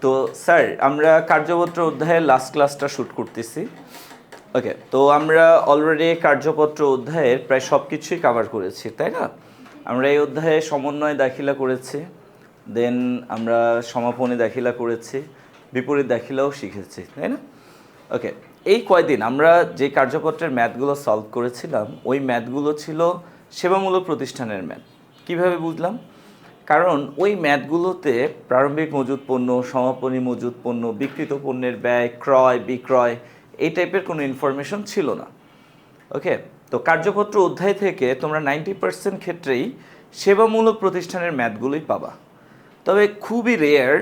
তো স্যার আমরা কার্যপত্র অধ্যায়ের লাস্ট ক্লাসটা শুট করতেছি। ওকে, তো আমরা অলরেডি কার্যপত্র অধ্যায়ের প্রায় সব কিছুই কভার করেছি, তাই না? আমরা এই অধ্যায়ে সমন্বয় দাখিলা করেছি, দেন আমরা সমাপনী দাখিলা করেছি, বিপরীত দাখিলাও শিখেছি, তাই না? ওকে, এই কয়দিন আমরা যে কার্যপত্রের ম্যাথগুলো সলভ করেছিলাম ওই ম্যাথগুলো ছিল সেবামূলক প্রতিষ্ঠানের ম্যাথ। কিভাবে বুঝলাম? কারণ ওই ম্যাথগুলোতে প্রারম্ভিক মজুত পণ্য, সমাপনী মজুত পণ্য, বিক্রিত পণ্যের ব্যয়, ক্রয় বিক্রয় এই টাইপের কোনো ইনফরমেশন ছিল না। ওকে, তো কার্যপত্র অধ্যায় থেকে তোমরা 90% ক্ষেত্রেই সেবামূলক প্রতিষ্ঠানের ম্যাথগুলোই পাবা। তবে খুবই রেয়ার,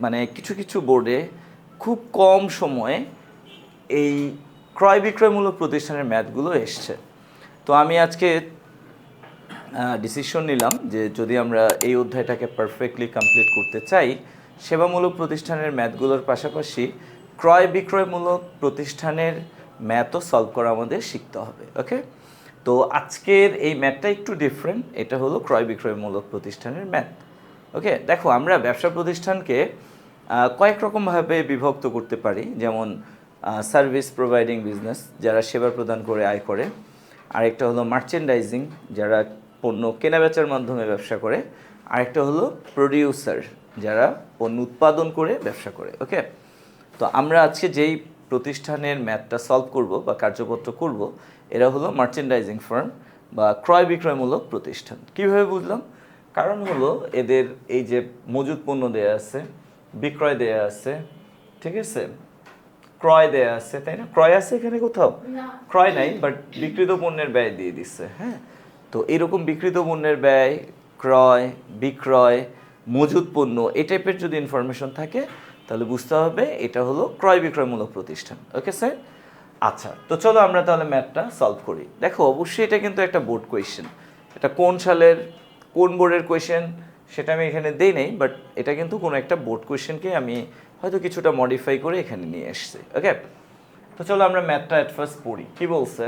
মানে কিছু কিছু বোর্ডে খুব কম সময়ে এই ক্রয় বিক্রয়মূলক প্রতিষ্ঠানের ম্যাথগুলো এসছে। তো আমি আজকে ডিসিশন নিলাম যে যদি আমরা এই অধ্যায়টাকে পারফেক্টলি কমপ্লিট করতে চাই, সেবামূলক প্রতিষ্ঠানের ম্যাথগুলোর পাশাপাশি ক্রয় বিক্রয়মূলক প্রতিষ্ঠানের ম্যাথও সলভ করা আমাদের শিখতে হবে। ওকে, তো আজকের এই ম্যাথটা একটু ডিফারেন্ট, এটা হলো ক্রয় বিক্রয়মূলক প্রতিষ্ঠানের ম্যাথ। ওকে, দেখো আমরা ব্যবসা প্রতিষ্ঠানকে কয়েক রকমভাবে বিভক্ত করতে পারি, যেমন সার্ভিস প্রোভাইডিং বিজনেস, যারা সেবা প্রদান করে আয় করে। আরেকটা হলো মার্চেন্ডাইজিং, যারা পণ্য কেনাবেচার মাধ্যমে ব্যবসা করে। আরেকটা হলো প্রোডিউসার, যারা পণ্য উৎপাদন করে ব্যবসা করে। ওকে, তো আমরা আজকে যেই প্রতিষ্ঠানের ম্যাথটা সলভ করব বা কার্যপত্র করব, এরা হলো মার্চেন্ডাইজিং ফার্ম বা ক্রয় বিক্রয়মূলক প্রতিষ্ঠান। কিভাবে বুঝলাম? কারণ হলো এদের এই যে মজুত পণ্য দেয়া আছে, বিক্রয় দেয়া আছে, ঠিক আছে, ক্রয় দেয়া আছে, তাই না? ক্রয় আছে এখানে কোথাও? ক্রয় নাই, বাট বিক্রিত পণ্যের ব্যয় দিয়ে দিচ্ছে। হ্যাঁ, তো এরকম বিক্রিত পণ্যের ব্যয়, ক্রয় বিক্রয়, মজুত পণ্য এই টাইপের যদি ইনফরমেশন থাকে তাহলে বুঝতে হবে এটা হলো ক্রয় বিক্রয়মূলক প্রতিষ্ঠান। ওকে স্যার, আচ্ছা, তো চলো আমরা তাহলে ম্যাথটা সলভ করি। দেখো অবশ্যই এটা কিন্তু একটা বোর্ড কোয়েশ্চেন। এটা কোন সালের কোন বোর্ডের কোয়েশ্চেন সেটা আমি এখানে দেই নাই, বাট এটা কিন্তু কোনো একটা বোর্ড কোয়েশ্চেনকে আমি হয়তো কিছুটা মডিফাই করে এখানে নিয়ে এসেছি। ওকে, তো চলো আমরা ম্যাথটা অ্যাট ফার্স্ট পড়ি। কি বলছে?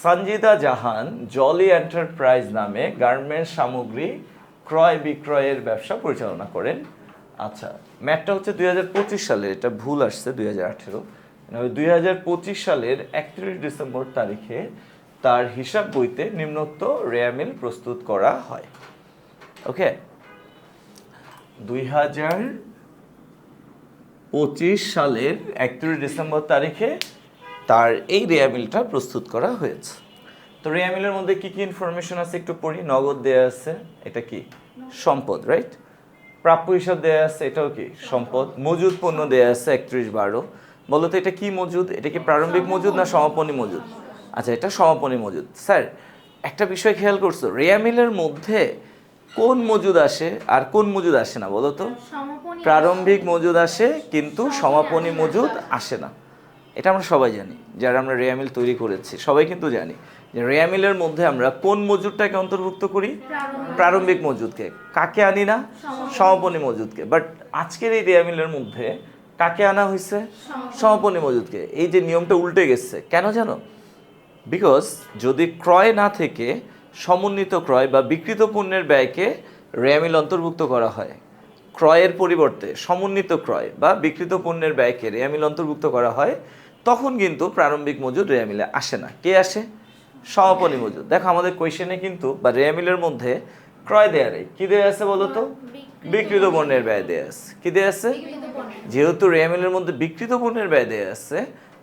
সঞ্জিদা জাহান জলি এন্টারপ্রাইজ নামে গার্মেন্টস সামগ্রী ক্রয় বিক্রয়ের ব্যবসা পরিচালনা করেন। আচ্ছা, ম্যাথটা হচ্ছে 2025 সালের, এটা ভুল আসছে 2018। 2025 সালের 31 ডিসেম্বর তারিখে তার হিসাব বইতে নিম্নোক্ত রেয়ামিল প্রস্তুত করা হয়। ওকে, 2025 সালের 31 ডিসেম্বর তারিখে তার এই রেয়ামিলটা প্রস্তুত করা হয়েছে। তো রেয়ামিলের মধ্যে কি কি ইনফরমেশন আছে একটু পড়ি। নগদ দেয়া আছে, এটা কি সম্পদ, রাইট? প্রাপ্য হিসাব দেয়া আছে, এটাও কি সম্পদ। মজুদ পণ্য দেয়া আছে 31/12। বলো তো এটা কি মজুদ? এটা কি প্রারম্ভিক মজুদ না সমাপনী মজুদ? আচ্ছা, এটা সমাপনী মজুদ। স্যার একটা বিষয় খেয়াল করছো, রেয়ামিলের মধ্যে কোন মজুদ আসে আর কোন মজুদ আসে না বলো তো? প্রারম্ভিক মজুদ আসে কিন্তু সমাপনী মজুদ আসে না। এটা আমরা সবাই জানি, যারা আমরা রেয়ামিল তৈরি করেছি সবাই কিন্তু জানি যে রেয়ামিলের মধ্যে আমরা কোন মজুদটাকে অন্তর্ভুক্ত করি? প্রারম্ভিক মজুদকে। কাকে আনি না? সমাপনী মজুদকে। বাট আজকের এই রেয়ামিলের মধ্যে কাকে আনা হয়েছে? সমাপনী মজুদকে। এই যে নিয়মটা উল্টে গেছে, কেন জানো? বিকজ যদি ক্রয় না থেকে সমন্বিত ক্রয় বা বিক্রিত পণ্যের ব্যয়কে রেয়ামিল অন্তর্ভুক্ত করা হয়, ক্রয়ের পরিবর্তে সমন্বিত ক্রয় বা বিক্রিত পণ্যের ব্যয়কে রেয়ামিল অন্তর্ভুক্ত করা হয়, তখন কিন্তু প্রারম্ভিক মজুদ রেয়ামিলে আসে না। কে আসে? সমাপনী মজুদ। দেখো আমাদের কোয়েশ্চেনে কিন্তু বা রেয়ামিলের মধ্যে ক্রয় দেয়া নেই, কি দেয়া আছে বলো তো? বিক্রিত পণ্যের ব্যয় দেয়া আছে। কি দেয়া আছে? যেহেতু রেয়ামিলের মধ্যে বিক্রিত পণ্যের ব্যয় দেয়া আছে,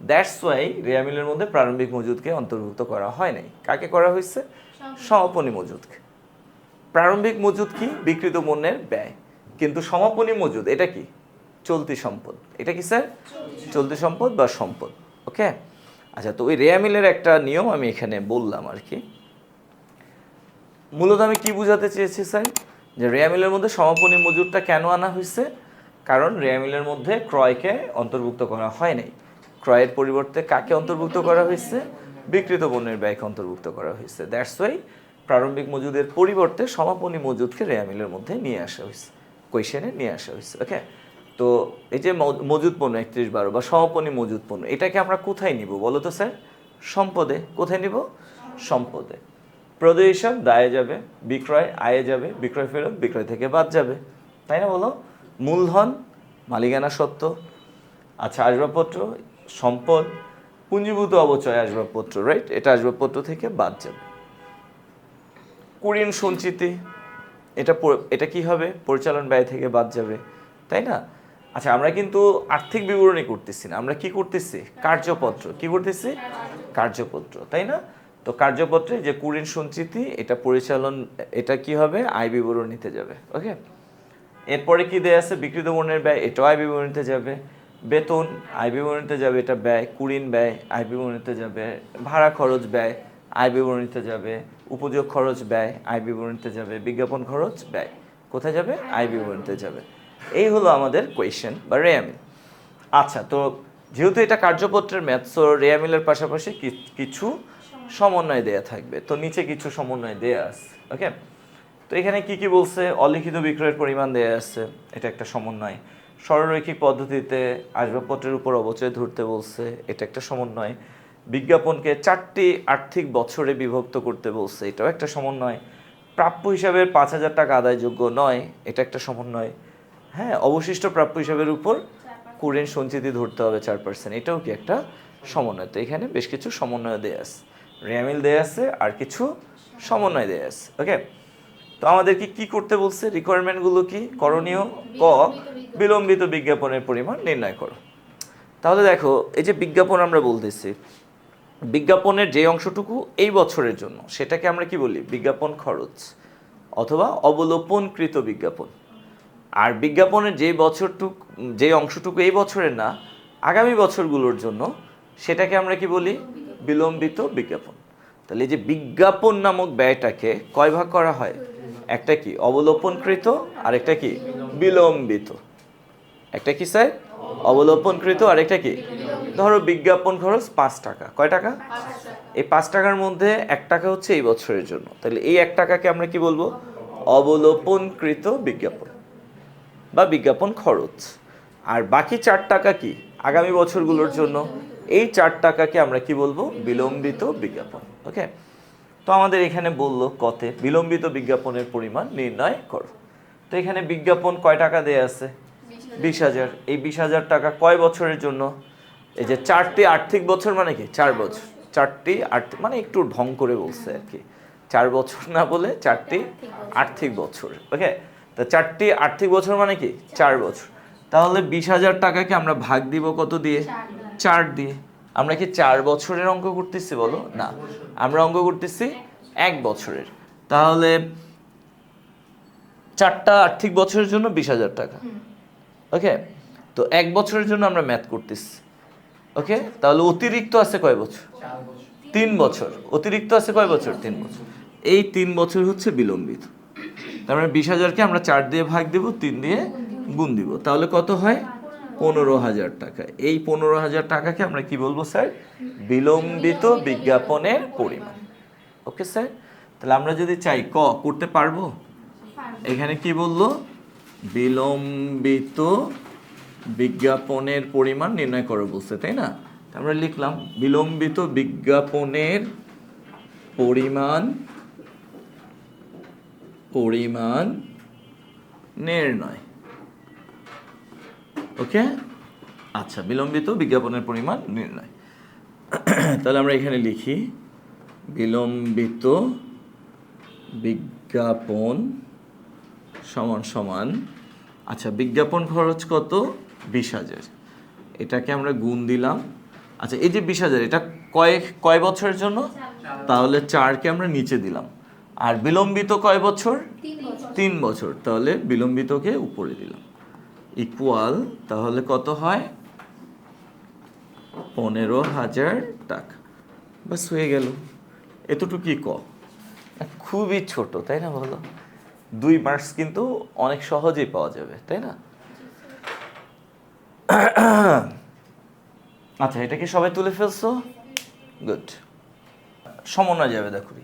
দ্যাটস ওয়াই রেয়ামিলের মধ্যে প্রারম্ভিক মজুদকে অন্তর্ভুক্ত করা হয় নাই। কাকে করা হয়েছে? সমাপনী মজুদকে। প্রারম্ভিক মজুদ কি? বিক্রিত পণ্যের ব্যয়। কিন্তু সমাপনী মজুদ এটা কি? চলতি সম্পদ। এটা কি স্যার? চলতি সম্পদ বা সম্পদ। ওকে, আচ্ছা, তো ওই রেয়ামিলের একটা নিয়ম আমি এখানে বললাম আর কি। মূলত আমি কি বোঝাতে চেয়েছি স্যার, যে রেয়ামিলের মধ্যে সমাপনী মজুদটা কেন আনা হয়েছে? কারণ রেয়ামিলের মধ্যে ক্রয়কে অন্তর্ভুক্ত করা হয় নাই। ক্রয়ের পরিবর্তে কাকে অন্তর্ভুক্ত করা হয়েছে? বিক্রিত পণ্যের ব্যয়কে অন্তর্ভুক্ত করা হয়েছে। দ্যাটস ওয়াই প্রারম্ভিক মজুদের পরিবর্তে সমাপনী মজুদকে রেয়ামিলের মধ্যে নিয়ে আসা হয়েছে, কোয়েশ্চেনে নিয়ে আসা হয়েছে। ওকে, তো এই যে মজুদ পণ্য 31/12 বা সমাপনী মজুদ পণ্য, এটাকে আমরা কোথায় নিব বলো তো স্যার? সম্পদে। কোথায় নিব? সম্পদে। প্রদেয় হিসাব দায়ে যাবে, বিক্রয় আয়ে যাবে, বিক্রয় ফেরত বিক্রয় থেকে বাদ যাবে, তাই না বলো? মূলধন মালিকানা সত্ত্ব, আচ্ছা আসবাবপত্র, সম্পদ, পুঞ্জীভূত অবচয় আসবাবপত্র, রাইট? এটা আসবাবপত্র থেকে বাদ যাবে। কুড়িন সঞ্চিতি, এটা কি হবে? পরিচালন ব্যয় থেকে বাদ যাবে, তাই না? আচ্ছা আমরা কিন্তু আর্থিক বিবরণী করতেছি না, আমরা কি করতেছি? কার্যপত্র। কি করতেছি? কার্যপত্র, তাই না? তো কার্যপত্রে যে কুড়িন সঞ্চিতি, এটা পরিচালন, এটা কি হবে? আয় বিবরণীতে যাবে। ওকে, এরপরে কি দেয়া আছে? বিক্রিত পণ্যের ব্যয়, এটাও আয় বিবরণীতে যাবে। বেতন আয় বিবরণীতে যাবে, এটা ব্যয়। কুড়িন ব্যয় আয় বিবরণীতে যাবে। ভাড়া খরচ ব্যয় আয় বিবরণীতে যাবে। উপযোগ খরচ ব্যয় আয় বিবরণীতে যাবে। বিজ্ঞাপন খরচ ব্যয় কোথায় যাবে? আয় বিবরণীতে যাবে। এই হলো আমাদের কোয়েশ্চেন বা রেয়ামিল। আচ্ছা, তো যেহেতু এটা কার্যপত্রের ম্যাথ, সো রেয়ামিলের পাশাপাশি কিছু সমন্বয় দেয়া থাকবে। তো নিচে কিছু সমন্বয় দেয়া আছে। ওকে, তো এখানে কি কি বলছে? অলিখিত বিক্রয়ের পরিমাণ দেয়া আছে, এটা একটা সমন্বয়। সরলরৈখিক পদ্ধতিতে আসবাবপত্রের উপর অবচয় ধরতে বলছে, এটা একটা সমন্বয়। বিজ্ঞাপনকে 4টি আর্থিক বছরে বিভক্ত করতে বলছে, এটাও একটা সমন্বয়। প্রাপ্য হিসাবের 5,000 টাকা আদায়যোগ্য নয়, এটা একটা সমন্বয়। হ্যাঁ, অবশিষ্ট প্রাপ্য হিসাবের উপর কুড়িন সঞ্চিতি ধরতে হবে 4%, এটাও কি একটা সমন্বয়। তো এখানে বেশ কিছু সমন্বয় দেয়া আছে, রেয়ামিল দেয়া আছে, আর কিছু সমন্বয় দেয়া আছে। ওকে, তো আমাদেরকে কি করতে বলছে? রিকোয়ারমেন্টগুলো কি? করণীয় ক, বিলম্বিত বিজ্ঞাপনের পরিমাণ নির্ণয় করো। তাহলে দেখো, এই যে বিজ্ঞাপন আমরা বলতেছি, বিজ্ঞাপনের যে অংশটুকু এই বছরের জন্য, সেটাকে আমরা কি বলি? বিজ্ঞাপন খরচ অথবা অবলোপনকৃত বিজ্ঞাপন। আর বিজ্ঞাপনের যে অংশটুকু এই বছরের না, আগামী বছরগুলোর জন্য, সেটাকে আমরা কি বলি? বিলম্বিত বিজ্ঞাপন। তাহলে এই যে বিজ্ঞাপন নামক ব্যয়টাকে কয় ভাগ করা হয়? একটা কি অবলোপনকৃত, আর একটা কি বিলম্বিত। একটা কি স্যার? অবলোপনকৃত, আর একটা কি? ধরো বিজ্ঞাপন খরচ 5 টাকা। কয় টাকা? এই 5 টাকার মধ্যে 1 টাকা হচ্ছে এই বছরের জন্য, তাহলে এই 1 টাকাকে আমরা কি বলবো? অবলোপনকৃত বিজ্ঞাপন বা বিজ্ঞাপন খরচ। আর বাকি 4 টাকা কি? আগামী বছরগুলোর জন্য। এই 4 টাকাকে আমরা কি বলবো? বিলম্বিত বিজ্ঞাপন। ওকে, তো আমাদের এখানে বললো কতে বিলম্বিত বিজ্ঞাপনের পরিমাণ নির্ণয় করো। তো এখানে বিজ্ঞাপন কয় টাকা দেয়া আছে? 20,000। এই 20,000 টাকা কয় বছরের জন্য? এই যে 4টি আর্থিক বছর মানে কি? 4 বছর। 4টি আর্থিক মানে একটু ঢং করে বলছে আর কি, 4 বছর না বলে 4টি আর্থিক বছর। ওকে, তো 4টি আর্থিক বছর মানে কি? 4 বছর। তাহলে 20,000 টাকাকে আমরা ভাগ দিব কত দিয়ে? 4 দিয়ে। আমরা কি 4 বছরের অঙ্ক করতেছি বলো? না, আমরা অঙ্ক করতেছি 1 বছরের। তাহলে 4টা আর্থিক বছরের জন্য 20,000 টাকা। ওকে, তো 1 বছরের জন্য আমরা ম্যাথ করতেছি। ওকে, তাহলে অতিরিক্ত আছে কয় বছর? 3 বছর। অতিরিক্ত আছে কয় বছর? 3 বছর। এই 3 বছর হচ্ছে বিলম্বিত। তার মানে 20,000কে আমরা 4 দিয়ে ভাগ দেব, 3 দিয়ে গুণ দিব, তাহলে কত হয়? 15,000 টাকা। এই 15,000 টাকাকে আমরা কি বলবো স্যার? বিলম্বিত বিজ্ঞাপনের পরিমাণ। ওকে স্যার, তাহলে আমরা যদি চাই ক করতে পারবো। এখানে কি বললো? বিলম্বিত বিজ্ঞাপনের পরিমাণ নির্ণয় করো বলছে, তাই না? আমরা লিখলাম বিলম্বিত বিজ্ঞাপনের পরিমাণ নির্ণয়। ওকে, আচ্ছা, বিলম্বিত বিজ্ঞাপনের পরিমাণ নির্ণয়। তাহলে আমরা এখানে লিখি বিলম্বিত বিজ্ঞাপন সমান সমান, আচ্ছা বিজ্ঞাপন খরচ কত? 20,000। এটাকে আমরা গুণ দিলাম। আচ্ছা, এই যে 20,000, এটা কয় বছরের জন্য? তাহলে 4কে আমরা নিচে দিলাম। আর বিলম্বিত কয় বছর? 3 বছর। তাহলে বিলম্বিতকে উপরে দিলাম, ইকুয়াল, তাহলে কত হয়? 15,000 টাকা। বাস হয়ে গেল। এতটুকুই ক, খুবই ছোট, তাই না বলো? 2 মার্কস কিন্তু অনেক সহজেই পাওয়া যাবে, তাই না? আচ্ছা, এটা কি সবাই তুলে ফেলছো? গুড। সমন্বয় জাবেদা করি।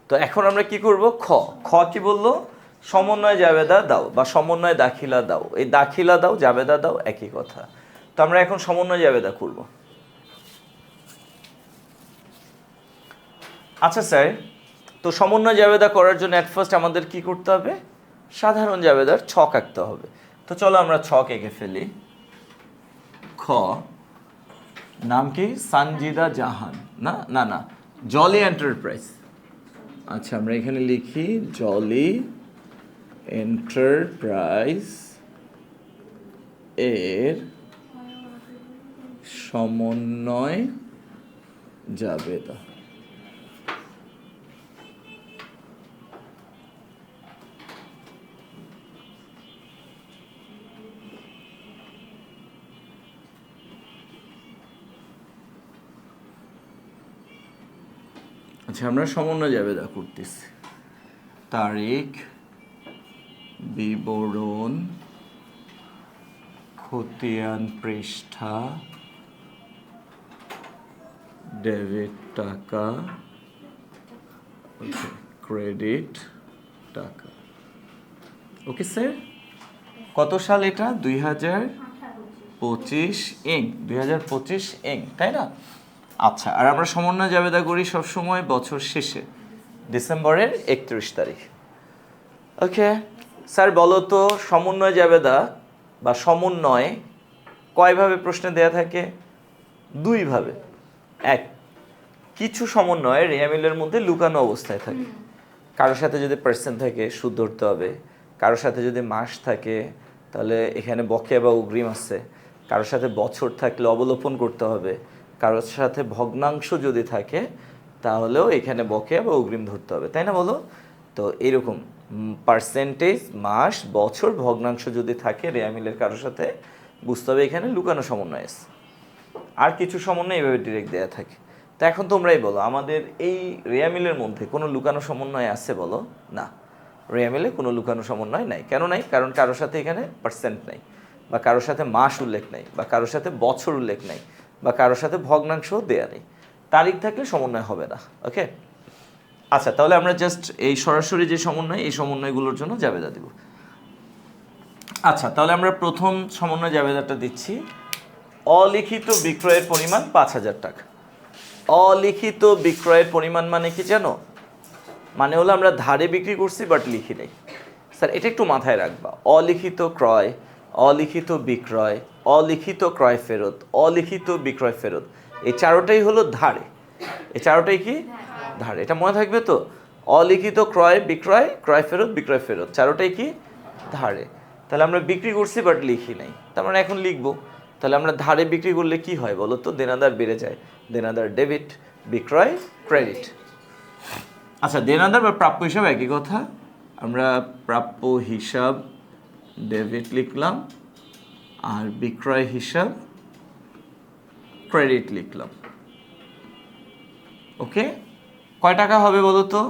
তো এখন আমরা কি করব? খ কি বললো? সমন্বয় জাবেদা দাও বা সমন্বয় দাখিলা দাও। এই দাখিলা দাও, জাবেদা দাও, একই কথা। তো আমরা এখন সমন্বয় জাবেদা করব। আচ্ছা স্যার, তো সমন্বয় জাবেদা করার জন্য এট ফার্স্ট আমাদের কি করতে হবে? সাধারণ জাবেদার ছক আঁকতে হবে। তো চলো আমরা ছক এঁকে ফেলি। খ, নাম কি? সানজিদা জাহান। না না না, জলি এন্টারপ্রাইজ। আচ্ছা, আমরা এখানে লিখি জলি এন্টারপ্রাইজ এর সমন্বয় জাবেদা। আচ্ছা, আমরা সমন্বয় জাবেদা করতেছি। তারিখ, বিবরণ, খতিয়ান পৃষ্ঠা, ডেবিট টাকা, ক্রেডিট টাকা। ওকে স্যার, কত সাল এটা? 2025 ইং, 2025 ইং, তাই না? আচ্ছা, আর আমরা সমন্বয় জাবেদা করি সবসময় বছর শেষে, ডিসেম্বরের 31 তারিখ। ওকে স্যার, বলো তো সমন্বয় জাবেদা বা সমন্বয় কয়ভাবে প্রশ্নে দেয়া থাকে? দুইভাবে। এক, কিছু সমন্বয় রেয়ামিলের মধ্যে লুকানো অবস্থায় থাকে। কারোর সাথে যদি পার্সেন্ট থাকে সুদ ধরতে হবে, কারোর সাথে যদি মাস থাকে তাহলে এখানে বকেয়া বা অগ্রিম আছে, কারোর সাথে বছর থাকলে অবলোপন করতে হবে, কারোর সাথে ভগ্নাংশ যদি থাকে তাহলেও এখানে বকেয়া বা অগ্রিম ধরতে হবে, তাই না বলো? তো এরকম পার্সেন্টেজ, মাস, বছর, ভগ্নাংশ যদি থাকে রেয়ামিলের কারোর সাথে, বুঝতে হবে এখানে লুকানো সমন্বয় আছে। আর কিছু সমন্বয় এইভাবে ডিরেক্ট দেওয়া থাকে। তো এখন তোমরাই বলো, আমাদের এই রেয়ামিলের মধ্যে কোনো লুকানো সমন্বয় আছে? বলো না, রেয়ামিলে কোনো লুকানো সমন্বয় নাই। কেন নাই? কারণ কারোর সাথে এখানে পার্সেন্ট নাই, বা কারোর সাথে মাস উল্লেখ নাই, বা কারোর সাথে বছর উল্লেখ নাই, বা কারোর সাথে ভগ্নাংশ দেয়া নেই। তারিখ থাকলে সমন্বয় হবে না। ওকে, আচ্ছা, তাহলে আমরা জাস্ট এই সরাসরি যে সমন্বয়, এই সমন্বয়গুলোর জন্য জাবেদা দিব। আচ্ছা, তাহলে আমরা প্রথম সমন্বয় জাবেদাটা দিচ্ছি। অলিখিত বিক্রয়ের পরিমাণ 5,000 টাকা। অলিখিত বিক্রয়ের পরিমাণ মানে কি জানো? মানে হলো আমরা ধারে বিক্রি করছি বাট লিখি নাই। স্যার, এটা একটু মাথায় রাখবা। অলিখিত ক্রয়, অলিখিত বিক্রয়, অলিখিত ক্রয় ফেরত, অলিখিত বিক্রয় ফেরত, এই চারোটাই হলো ধারে। এই চারোটাই কি? ধারে। এটা মনে থাকবে তো? অলিখিত ক্রয়, বিক্রয়, ক্রয় ফেরত, বিক্রয় ফেরত, চারোটাই কি? ধারে। তাহলে আমরা বিক্রি করছি বাট লিখি নাই, তার মানে এখন লিখবো। তাহলে আমরা ধারে বিক্রি করলে কি হয় বলো তো? দেনাদার বেড়ে যায়। দেনাদার ডেবিট, বিক্রয় ক্রেডিট। আচ্ছা, দেনাদার বা প্রাপ্য হিসাব একই কথা। আমরা প্রাপ্য হিসাব ডেবিট লিখলাম, আর বিক্রয় হিসাব ক্রেডিট লিখলাম। ওকে, কয় টাকা হবে বলো তো?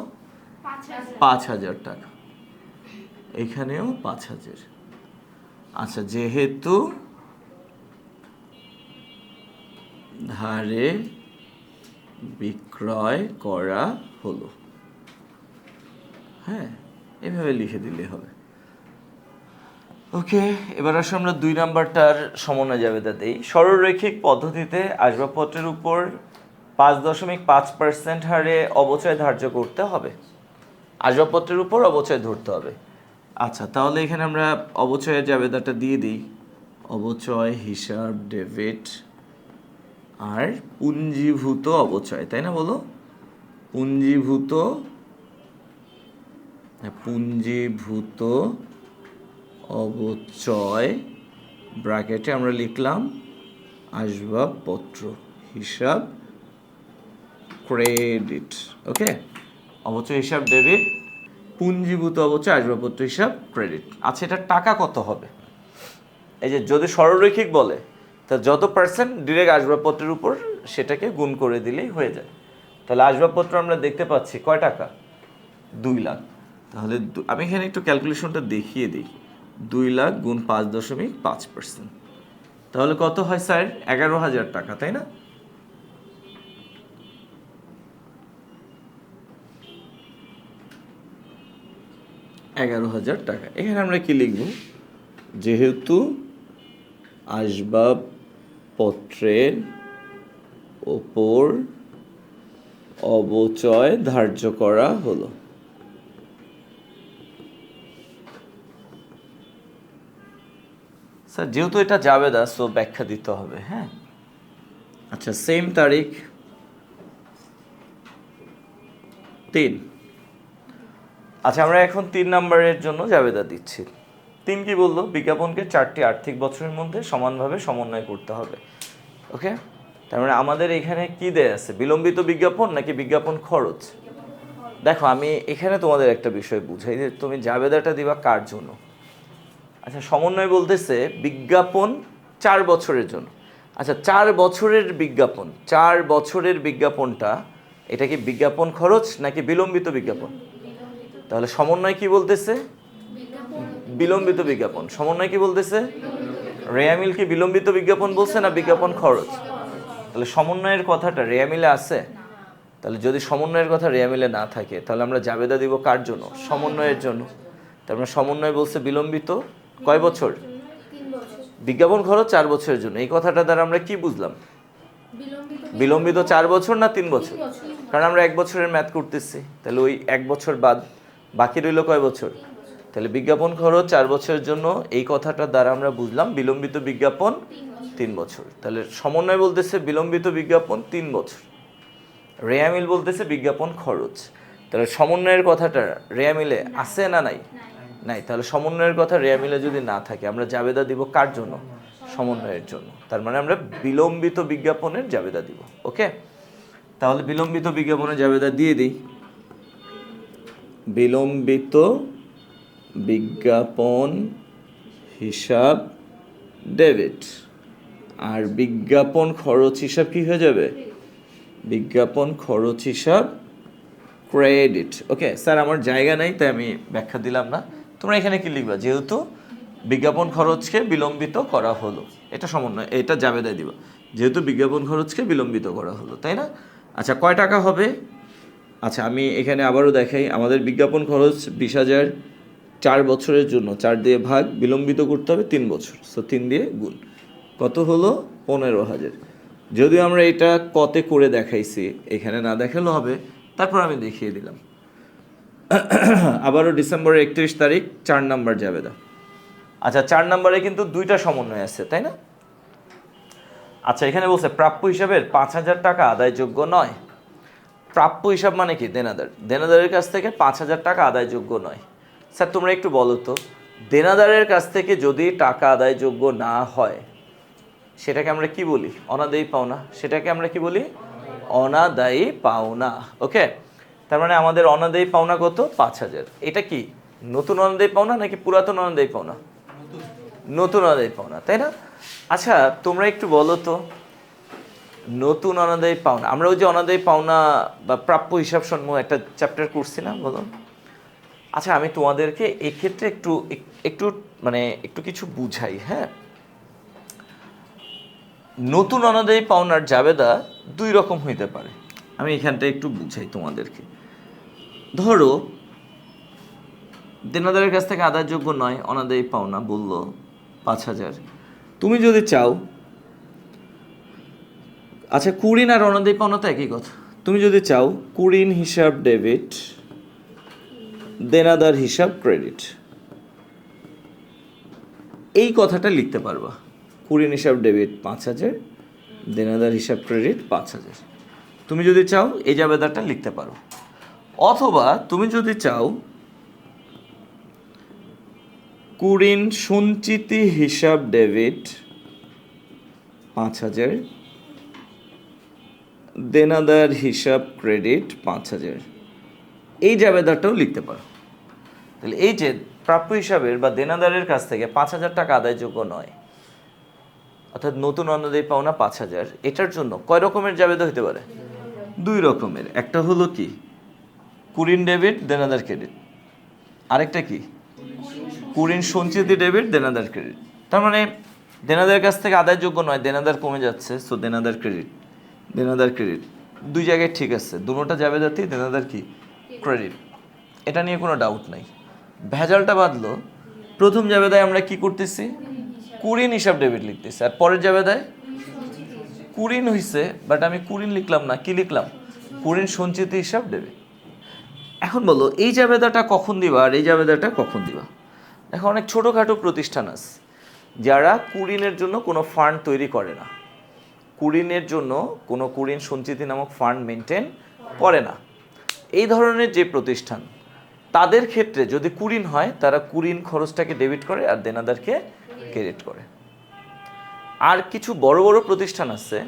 5,000 টাকা। এখানেও 5,000। আচ্ছা, যেহেতু ধারে বিক্রয় করা হলো, হ্যাঁ, এভাবে লিখে দিলে হবে। ওকে, এবার আসলে আমরা 2 নাম্বারটার সমন্বয় জাবেদা দেই। সরলরৈখিক পদ্ধতিতে আসবাবপত্রের উপর 5.5% হারে অবচয় ধার্য করতে হবে। আসবাবপত্রের উপর অবচয় ধরতে হবে। আচ্ছা, তাহলে এখানে আমরা অবচয়ের জাবেদাটা দিয়ে দিই। অবচয় হিসাব ডেবিট, আর পুঞ্জীভূত অবচয়, তাই না বলো? পুঞ্জীভূত অবচয় ব্র্যাকেটে আমরা লিখলাম আসবাবপত্র হিসাব ক্রেডিট। ওকে, অবচয় হিসাব ডেবিট, পুঞ্জীভূত অবচয় আসবাবপত্র হিসাব ক্রেডিট। আচ্ছা, এটা টাকা কত হবে? এই যে যদি সরলরৈখিক বলে, তা যত পার্সেন্ট ডিরেক্ট আসবাবপত্রের উপর সেটাকে গুণ করে দিলেই হয়ে যায়। তাহলে আসবাবপত্র আমরা দেখতে পাচ্ছি কয় টাকা? 2 লাখ। তাহলে আমি এখানে একটু ক্যালকুলেশনটা দেখিয়ে দিই। 2 লাখ গুণ 5.5%, তাহলে কত হয় স্যার? 11,000 টাকা, তাই না? টাকা। এখানে আমরা কি লিখব? যেহেতু আসবাবপত্রের ওপর অবচয় ধার্য করা হলো। স্যার যেহেতু এটা জাবেদা সো ব্যাখ্যা দিতে হবে। হ্যাঁ, আচ্ছা, সেম তারিখ 3। আচ্ছা, আমরা এখন 3 নম্বরের জন্য জাবেদা দিচ্ছি। 3 কি বললো? বিজ্ঞাপনকে 4টি আর্থিক বছরের মধ্যে সমানভাবে সমন্বয় করতে হবে। ওকে, তার মানে আমাদের এখানে কি দেয়া আছে? বিলম্বিত বিজ্ঞাপন নাকি বিজ্ঞাপন খরচ? দেখো, আমি এখানে তোমাদের একটা বিষয় বুঝাই যে তুমি জাবেদাটা দিবা কার জন্য। আচ্ছা, সমন্বয় বলতেছে বিজ্ঞাপন 4 বছরের জন্য। আচ্ছা, 4 বছরের বিজ্ঞাপন, 4 বছরের বিজ্ঞাপনটা এটা কি বিজ্ঞাপন খরচ নাকি বিলম্বিত বিজ্ঞাপন? তাহলে সমন্বয় কি বলতেছে? বিলম্বিত বিজ্ঞাপন। সমন্বয় কি বলতেছে? রেয়ামিল কি বিলম্বিত বিজ্ঞাপন বলছে না বিজ্ঞাপন খরচ? তাহলে সমন্বয়ের কথাটা রেয়ামিলে আছে। তাহলে যদি সমন্বয়ের কথা রেয়ামিলে না থাকে তাহলে আমরা জাবেদা দিব কার জন্য? সমন্বয়ের জন্য। তার মানে সমন্বয় বলছে বিলম্বিত কয় বছর? বিজ্ঞাপন খরচ 4 বছরের জন্য। এই কথাটা দ্বারা আমরা কি বুঝলাম? বিলম্বিত 4 বছর না 3 বছর? কারণ আমরা 1 বছরের ম্যাথ করতেছি, তাহলে ওই 1 বছর বাদ বাকি রইল কয় বছর? তাহলে বিজ্ঞাপন খরচ 4 বছরের জন্য, এই কথাটা দ্বারা আমরা বুঝলাম বিলম্বিত বিজ্ঞাপন 3 বছর। তাহলে সমন্বয় বলতেছে বিলম্বিত বিজ্ঞাপন 3 বছর, রেয়ামিল বলতেছে বিজ্ঞাপন খরচ। তাহলে সমন্বয়ের কথাটা রেয়ামিলে আছে না নাই? নাই। তাহলে সমন্বয়ের কথা রেয়ামিলে যদি না থাকে আমরা জাবেদা দিব কার জন্য? সমন্বয়ের জন্য। তার মানে আমরা বিলম্বিত বিজ্ঞাপনের জাবেদা দিব। ওকে, তাহলে বিলম্বিত বিজ্ঞাপনের জাবেদা দিয়ে দিই। বিলম্বিত বিজ্ঞাপন হিসাব ডেবিট, আর বিজ্ঞাপন খরচ হিসাব কি হয়ে যাবে? বিজ্ঞাপন খরচ হিসাব ক্রেডিট। ওকে স্যার, আমার জায়গা নাই তাই আমি ব্যাখ্যা দিলাম না। তোমরা এখানে কি লিখবা? যেহেতু বিজ্ঞাপন খরচকে বিলম্বিত করা হলো, এটা সমন্বয়, এটা জাবেদায় দিবা। যেহেতু বিজ্ঞাপন খরচকে বিলম্বিত করা হলো, তাই না? আচ্ছা, কয় টাকা হবে? আচ্ছা, আমি এখানে আবারও দেখাই। আমাদের বিজ্ঞাপন খরচ 20,000 4 বছরের জন্য, 4 দিয়ে ভাগ, বিলম্বিত করতে হবে 3 বছর, সো 3 দিয়ে গুণ, কত হলো? 15,000। যদিও আমরা এটা কতে করে দেখাইছি, এখানে না দেখালেও হবে, তারপর আমি দেখিয়ে দিলাম। আবারও ডিসেম্বরের 31 তারিখ 4 নাম্বার জাবেদা। আচ্ছা, 4 নাম্বারে কিন্তু 2টা সমন্বয় আছে, তাই না? আচ্ছা, এখানে বলছে প্রাপ্য হিসাবের 5,000 টাকা আদায়যোগ্য নয়। প্রাপ্য হিসাব মানে কি? দেনাদার। দেনাদারের কাছ থেকে 5,000 টাকা আদায়যোগ্য নয়। স্যার তোমরা একটু বলো তো, দেনাদারের কাছ থেকে যদি টাকা আদায়যোগ্য না হয় সেটাকে আমরা কি বলি? অনাদায়ী পাওনা। সেটাকে আমরা কি বলি? অনাদায়ী পাওনা। ওকে, তার মানে আমাদের অনাদায়ী পাওনা কত? 5,000। এটা কি নতুন অনাদায়ী পাওনা নাকি পুরাতন অনাদায়ী পাওনা? নতুন অনাদায়ী পাওনা, তাই না? আচ্ছা, তোমরা একটু বলো তো, নতুন অনাদায়ী পাওনা, আমরা ওই যে অনাদায়ী পাওনা বা প্রাপ্য হিসাব সমূহ একটা চ্যাপ্টার করছি না, বলো? আচ্ছা, আমি তোমাদেরকে এক্ষেত্রে একটু একটু মানে একটু কিছু বুঝাই। হ্যাঁ, নতুন অনাদায়ী পাওনার জাবেদা 2 রকম হইতে পারে। আমি এখানটা একটু বুঝাই তোমাদেরকে। ধরো দেনাদারের কাছ থেকে আদায়যোগ্য নয় অনাদায়ী পাওনা, বললো 5,000। তুমি যদি চাও, আচ্ছা কুড়িন আর অনাদায়ী পাওনা তো একই কথা। তুমি যদি চাও কুড়িন হিসাব ডেবিট, দেনাদার হিসাব ক্রেডিট, এই কথাটা লিখতে পারবা। কুড়িন হিসাব ডেবিট 5,000, দেনাদার হিসাব ক্রেডিট 5,000। তুমি যদি চাও এই জাবেদাটা লিখতে পারো। অথবা তুমি যদি চাও কুড়িন সঞ্চিতি হিসাব ডেবিট 5,000, দেনাদার হিসাব ক্রেডিট 5,000, এই জাবেদাটাও লিখতে পারো। তাহলে এই যে প্রাপ্য হিসাবের বা দেনাদারের কাছ থেকে 5,000 টাকা আদায়যোগ্য নয়, অর্থাৎ নতুন অনাদায়ী পাওনা 5,000, এটার জন্য কয় রকমের জাবেদা হতে পারে? 2 রকমের। একটা হলো কি কুড়িন ডেবিট দেনাদার ক্রেডিট, আরেকটা কি কুড়িন সঞ্চিতি ডেবিট দেনাদার ক্রেডিট। তার মানে দেনাদারের কাছ থেকে আদায়যোগ্য নয়, দেনাদার কমে যাচ্ছে, সো দেনাদার ক্রেডিট, দেনাদার ক্রেডিট 2 জায়গায় ঠিক আছে, দুটোটা জাবেদাতেই দেনাদার কি ক্রেডিট, এটা নিয়ে কোনো ডাউট নাই। ভেজালটা বাদলো, প্রথম জাবেদায় আমরা কি করতেছি? কুড়িন হিসাব ডেবিট লিখতেছি, আর পরের জাবেদায় কুড়িন হইছে, বাট আমি কুড়িন লিখলাম না, কি লিখলাম? কুড়িন সঞ্চিতি হিসাব ডেবিট। এখন বলো এই জাবেদাটা কখন দিবা আর এই জাবেদাটা কখন দিবা? এখন অনেক ছোটোখাটো প্রতিষ্ঠান আছে, যারা কুরিনের জন্য কোনো ফান্ড তৈরি করে না, কুরিনের জন্য কোনো কুরিন সঞ্চিতি নামক ফান্ড মেনটেন করে না, এই ধরনের যে প্রতিষ্ঠান, তাদের ক্ষেত্রে যদি কুরিন হয় তারা কুরিন খরচটাকে ডেবিট করে আর দেনাদারকে ক্রেডিট করে। আর কিছু বড় বড় প্রতিষ্ঠান আছে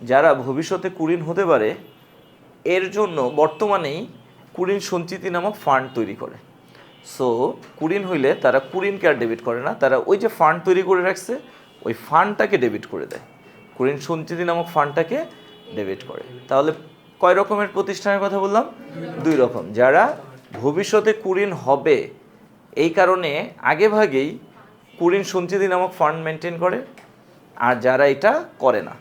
যারা ভবিষ্যতে কুরিন হতে পারে, এর জন্য বর্তমানেই কুরিন সঞ্চিতি নামক ফান্ড তৈরি করে। সো কুরিন হইলে তারা কুরিনকে আর ডেবিট করে না, তারা ওই যে ফান্ড তৈরি করে রাখছে ওই ফান্ডটাকে ডেবিট করে দেয়, কুরিন সঞ্চিতি নামক ফান্ডটাকে ডেবিট করে। তাহলে কয় রকমের প্রতিষ্ঠানের কথা বললাম? 2 রকম। যারা ভবিষ্যতে কুরিন হবে এই কারণে আগেভাগেই কুরিন সঞ্চিতি নামক ফান্ড মেনটেন করে, আর যারা এটা করে না।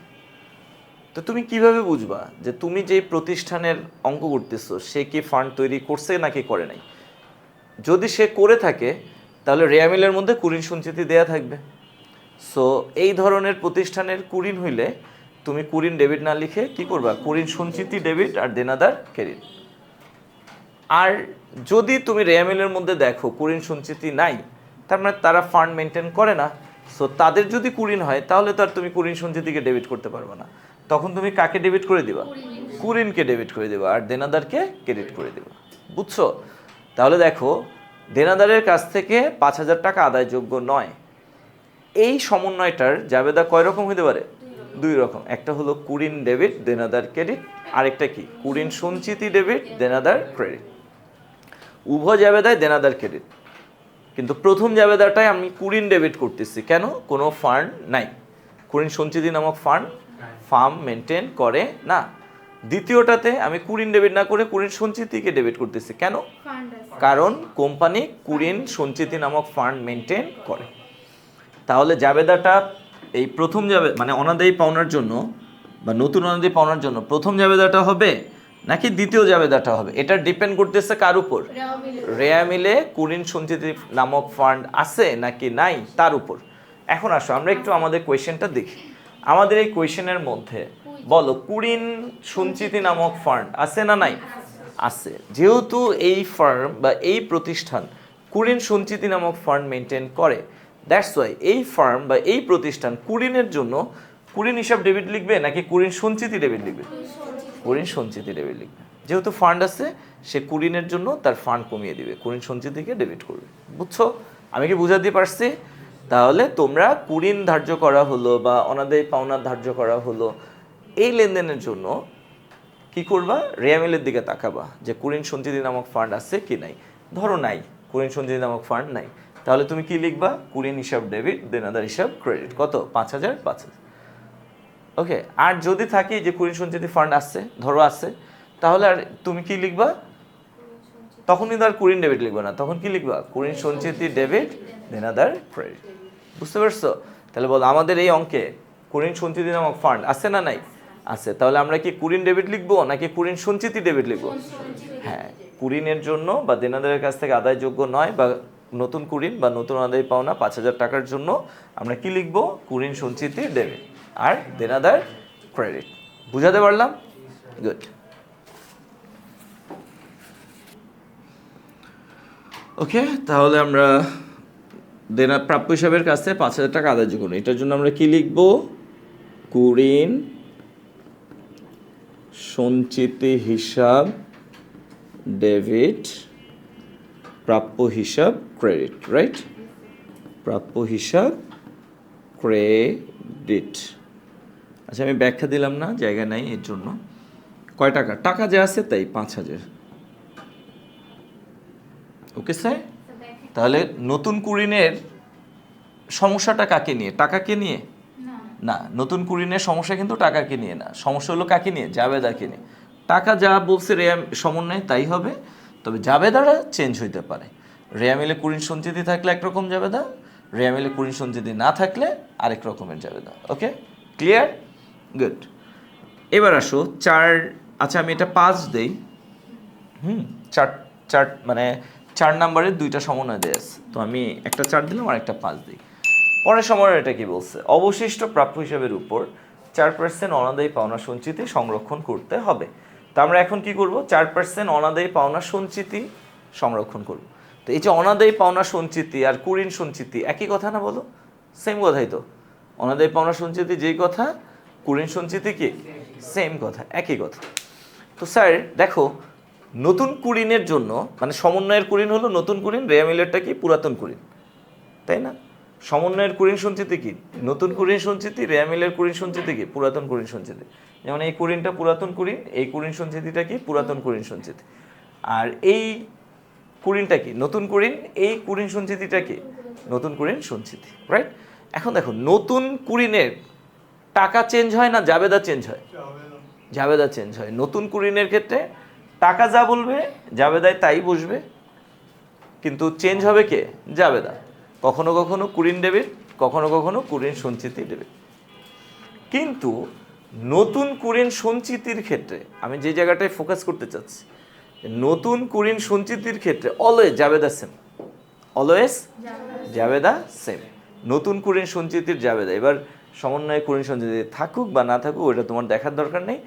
তো তুমি কিভাবে বুঝবা যে তুমি যেই প্রতিষ্ঠানের অঙ্ক করতেছো সে কি ফান্ড তৈরি করছে নাকি করে নাই? যদি সে করে থাকে তাহলে রেয়ামিলের মধ্যে কুরিন সঞ্চিতি দেয়া থাকবে। সো এই ধরনের প্রতিষ্ঠানের কুরিন হইলে তুমি কুরিন ডেবিট না লিখে কি করবা? কুরিন সঞ্চিতি ডেবিট আর দেনাদার ক্রেডিট। আর যদি তুমি রেয়ামিলের মধ্যে দেখো কুরিন সঞ্চিতি নাই, তার মানে তারা ফান্ড মেনটেন করে না, সো তাদের যদি কুরিন হয় তাহলে তো আর তুমি কুরিন সঞ্চিতিকে ডেবিট করতে পারবে না। তখন তুমি কাকে ডেবিট করে দিবা? কুরিনকে ডেবিট করে দিবা আর দেনাদারকে ক্রেডিট করে দিবা। বুঝছো? তাহলে দেখো, দেনাদারের কাছ থেকে 5,000 টাকা আদায়যোগ্য নয়, এই সমন্বয়টার জাবেদা কয় রকম হতে পারে? 2 রকম। একটা হলো কুরিন ডেবিট দেনাদার ক্রেডিট, আরেকটা কি? কুরিন সঞ্চিতি ডেবিট দেনাদার ক্রেডিট। উভয় জাবেদায় দেনাদার ক্রেডিট, কিন্তু প্রথম জাবেদাটায় আমি কুরিন ডেবিট করতেছি। কেন? কোনো ফান্ড নাই, কুরিন সঞ্চিতি নামক ফার্ম মেনটেন করে না। দ্বিতীয়টাতে আমি কুরিন ডেবিট না করে কুরিন সঞ্চিতিকে ডেবিট করতেছি। কেন? কারণ কোম্পানি কুরিন সঞ্চিতি নামক ফান্ড মেনটেন করে। তাহলে জাবেদাটা এই প্রথম মানে অনাদায়ী পাওনার জন্য বা নতুন অনাদায়ী পাওনার জন্য প্রথম জাবেদাটা হবে নাকি দ্বিতীয় জাবেদাটা হবে, এটা ডিপেন্ড করতেছে কার উপর? রেয়ামিলে কুরিন সঞ্চিতি নামক ফান্ড আছে নাকি নাই তার উপর। এখন আসো আমরা একটু আমাদের কোয়েশ্চেনটা দেখি। আমাদের এই কোয়েশ্চেনের মধ্যে বলো কুরিন সঞ্চিতি নামক ফান্ড আছে না নাই? আছে। যেহেতু এই ফার্ম বা এই প্রতিষ্ঠান কুরিন সঞ্চিতি নামক ফান্ড মেনটেন করে, দ্যাটস ওয়াই এই ফার্ম বা এই প্রতিষ্ঠান কুরিনের জন্য কুরিন হিসাব ডেবিট লিখবে নাকি কুরিন সঞ্চিতি ডেবিট লিখবে? কুরিন সঞ্চিতি ডেবিট লিখবে। যেহেতু ফান্ড আছে সে কুরিনের জন্য তার ফান্ড কমিয়ে দিবে, কুরিন সঞ্চিতিকে ডেবিট করবে। বুঝছো? আমি কি বুঝাতে পারছি? তাহলে তোমরা কুরিন ধার্য করা হলো বা অনাদায়ী পাওনা ধার্য করা হলো, এই লেনদেনের জন্য কি করবা? রেয়ামিলের দিকে তাকাবা যে কুরিন সঞ্চিতি নামক ফান্ড আছে কি নাই। ধরো নাই, কুরিন সঞ্চিতি নামক ফান্ড নাই, তাহলে তুমি কি লিখবা? কুরিন হিসাব ডেবিট দেনাদার হিসাব ক্রেডিট। কত? 5,000 5,000। ওকে। আর যদি থাকে যে কুরিন সঞ্চিতি ফান্ড আছে, ধরো আছে, তাহলে আর তুমি কি লিখবা? তখন কিন্তু আর কুরিন ডেবিট লিখবা না, তখন কি লিখবা? কুরিন সঞ্চিতি ডেবিট দেনাদার ক্রেডিট। বুঝতে পারছো? তাহলে বলো আমাদের এই অঙ্কে কুরিন সঞ্চিতি নামক ফান্ড আছে না নাই? আছে। তাহলে আমরা কি কুরিন ডেবিট লিখবো নাকি কুরিন সঞ্চিতি ডেবিট লিখবো? হ্যাঁ, কুরিনের জন্য বা দেনাদারের কাছ থেকে আদায়যোগ্য নয় বা নতুন কুরিন বা নতুন আদায় পাওনা 5,000 টাকার জন্য আমরা কি লিখবো? কুরিন সঞ্চিতি ডেবিট আর দেনাদার ক্রেডিট। বুঝাতে পারলাম? গুড। ওকে, তাহলে আমরা প্রাপ্য হিসাবের কাছে 5,000 টাকা আদায়যোগ্য নয়, এটার জন্য আমরা কি লিখবো? কুরিন সঞ্চিতি হিসাব ডেবিট, প্রাপ্য হিসাব ক্রেডিট, রাইট? প্রাপ্য হিসাব ক্রেডিট। আচ্ছা, আমি ব্যাখ্যা দিলাম না, জায়গা নাই এর জন্য। কয় টাকা? টাকা যা আছে তাই, 5,000। Okay sir. তাহলে নতুন কুরিনের সমস্যাটা কাকে নিয়ে? টাকাকে নিয়ে না। নতুন কুরিনের সমস্যা কিন্তু টাকাকে নিয়ে না, সমস্যা হলো কাকে নিয়ে? জাবেদাকে নিয়ে। টাকা যা বলছে রেয়াম সমন্বয় তাই হবে, তবে জাবেদারা চেঞ্জ হইতে পারে। রেয়ামিলে কুরিন সঞ্চিতি থাকলে একরকম জাবেদা, রেয়ামিলে কুরিন সঞ্চিতি না থাকলে আরেক রকমের জাবেদা। ওকে, ক্লিয়ার? গুড। এবার আসো 4। আচ্ছা, আমি এটা 5 দেই। চার মানে 4 নাম্বারের 2টা সমন্বয় দেয়া আছে, তো আমি একটা 4 দিলাম আর একটা 5 দিই। পরের সমন্বয় এটা কি বলছে? অবশিষ্ট প্রাপ্য হিসাবের উপর 4% অনাদায়ী পাওনা সঞ্চিতি সংরক্ষণ করতে হবে। তো আমরা এখন কি করব? 4% অনাদায়ী পাওনা সঞ্চিতি সংরক্ষণ করব। তো এই যে অনাদায়ী পাওনা সঞ্চিতি আর কুরিন সঞ্চিতি একই কথা না? বলো, সেম কথাই তো, অনাদায়ী পাওনা সঞ্চিতি যেই কথা, কুঋণ সঞ্চিতি কি সেম কথা, একই কথা। তো স্যার দেখো, নতুন কুঋণের জন্য মানে সমন্বয়ের কুঋণ হলো নতুন কুঋণ, রেয়ামিলেরটা কি পুরাতন কুঋণ, তাই না? সমন্বয়ের কুঋণ সঞ্চিতি কি নতুন কুঋণ সঞ্চিতি, রেয়ামিলের কুঋণ সঞ্চিতি কি পুরাতন কুঋণ সঞ্চিতি। যেমন এই কুঋণটা পুরাতন কুঋণ, এই কুঋণ সঞ্চিতিটা কি পুরাতন কুঋণ সঞ্চিতি, আর এই কুঋণটা কি নতুন কুঋণ, এই কুঋণ সঞ্চিতিটা কি নতুন কুঋণ সঞ্চিতি, রাইট? এখন দেখো, নতুন কুঋণের টাকা চেঞ্জ হয় না জাবেদা চেঞ্জ হয়? জাবেদা চেঞ্জ হয়। নতুন কুঋণের ক্ষেত্রে টাকা যা বলবে জাবেদায় তাই বসবে, কিন্তু চেঞ্জ হবে কে? জাবেদা। কখনো কখনো কুঋণ ডেবিট, কখনো কখনো কুঋণ সঞ্চিতি ডেবিট। কিন্তু নতুন কুঋণ সঞ্চিতির ক্ষেত্রে আমি যে জায়গাটায় ফোকাস করতে চাচ্ছি, নতুন কুঋণ সঞ্চিতির ক্ষেত্রে অলওয়েজ জাবেদা সেম, অলওয়েজ জাবেদা সেম। নতুন কুঋণ সঞ্চিতির জাবেদা, এবার সমন্বয়ে কুঋণ সঞ্চিতি থাকুক বা না থাকুক ওটা তোমার দেখার দরকার নেই।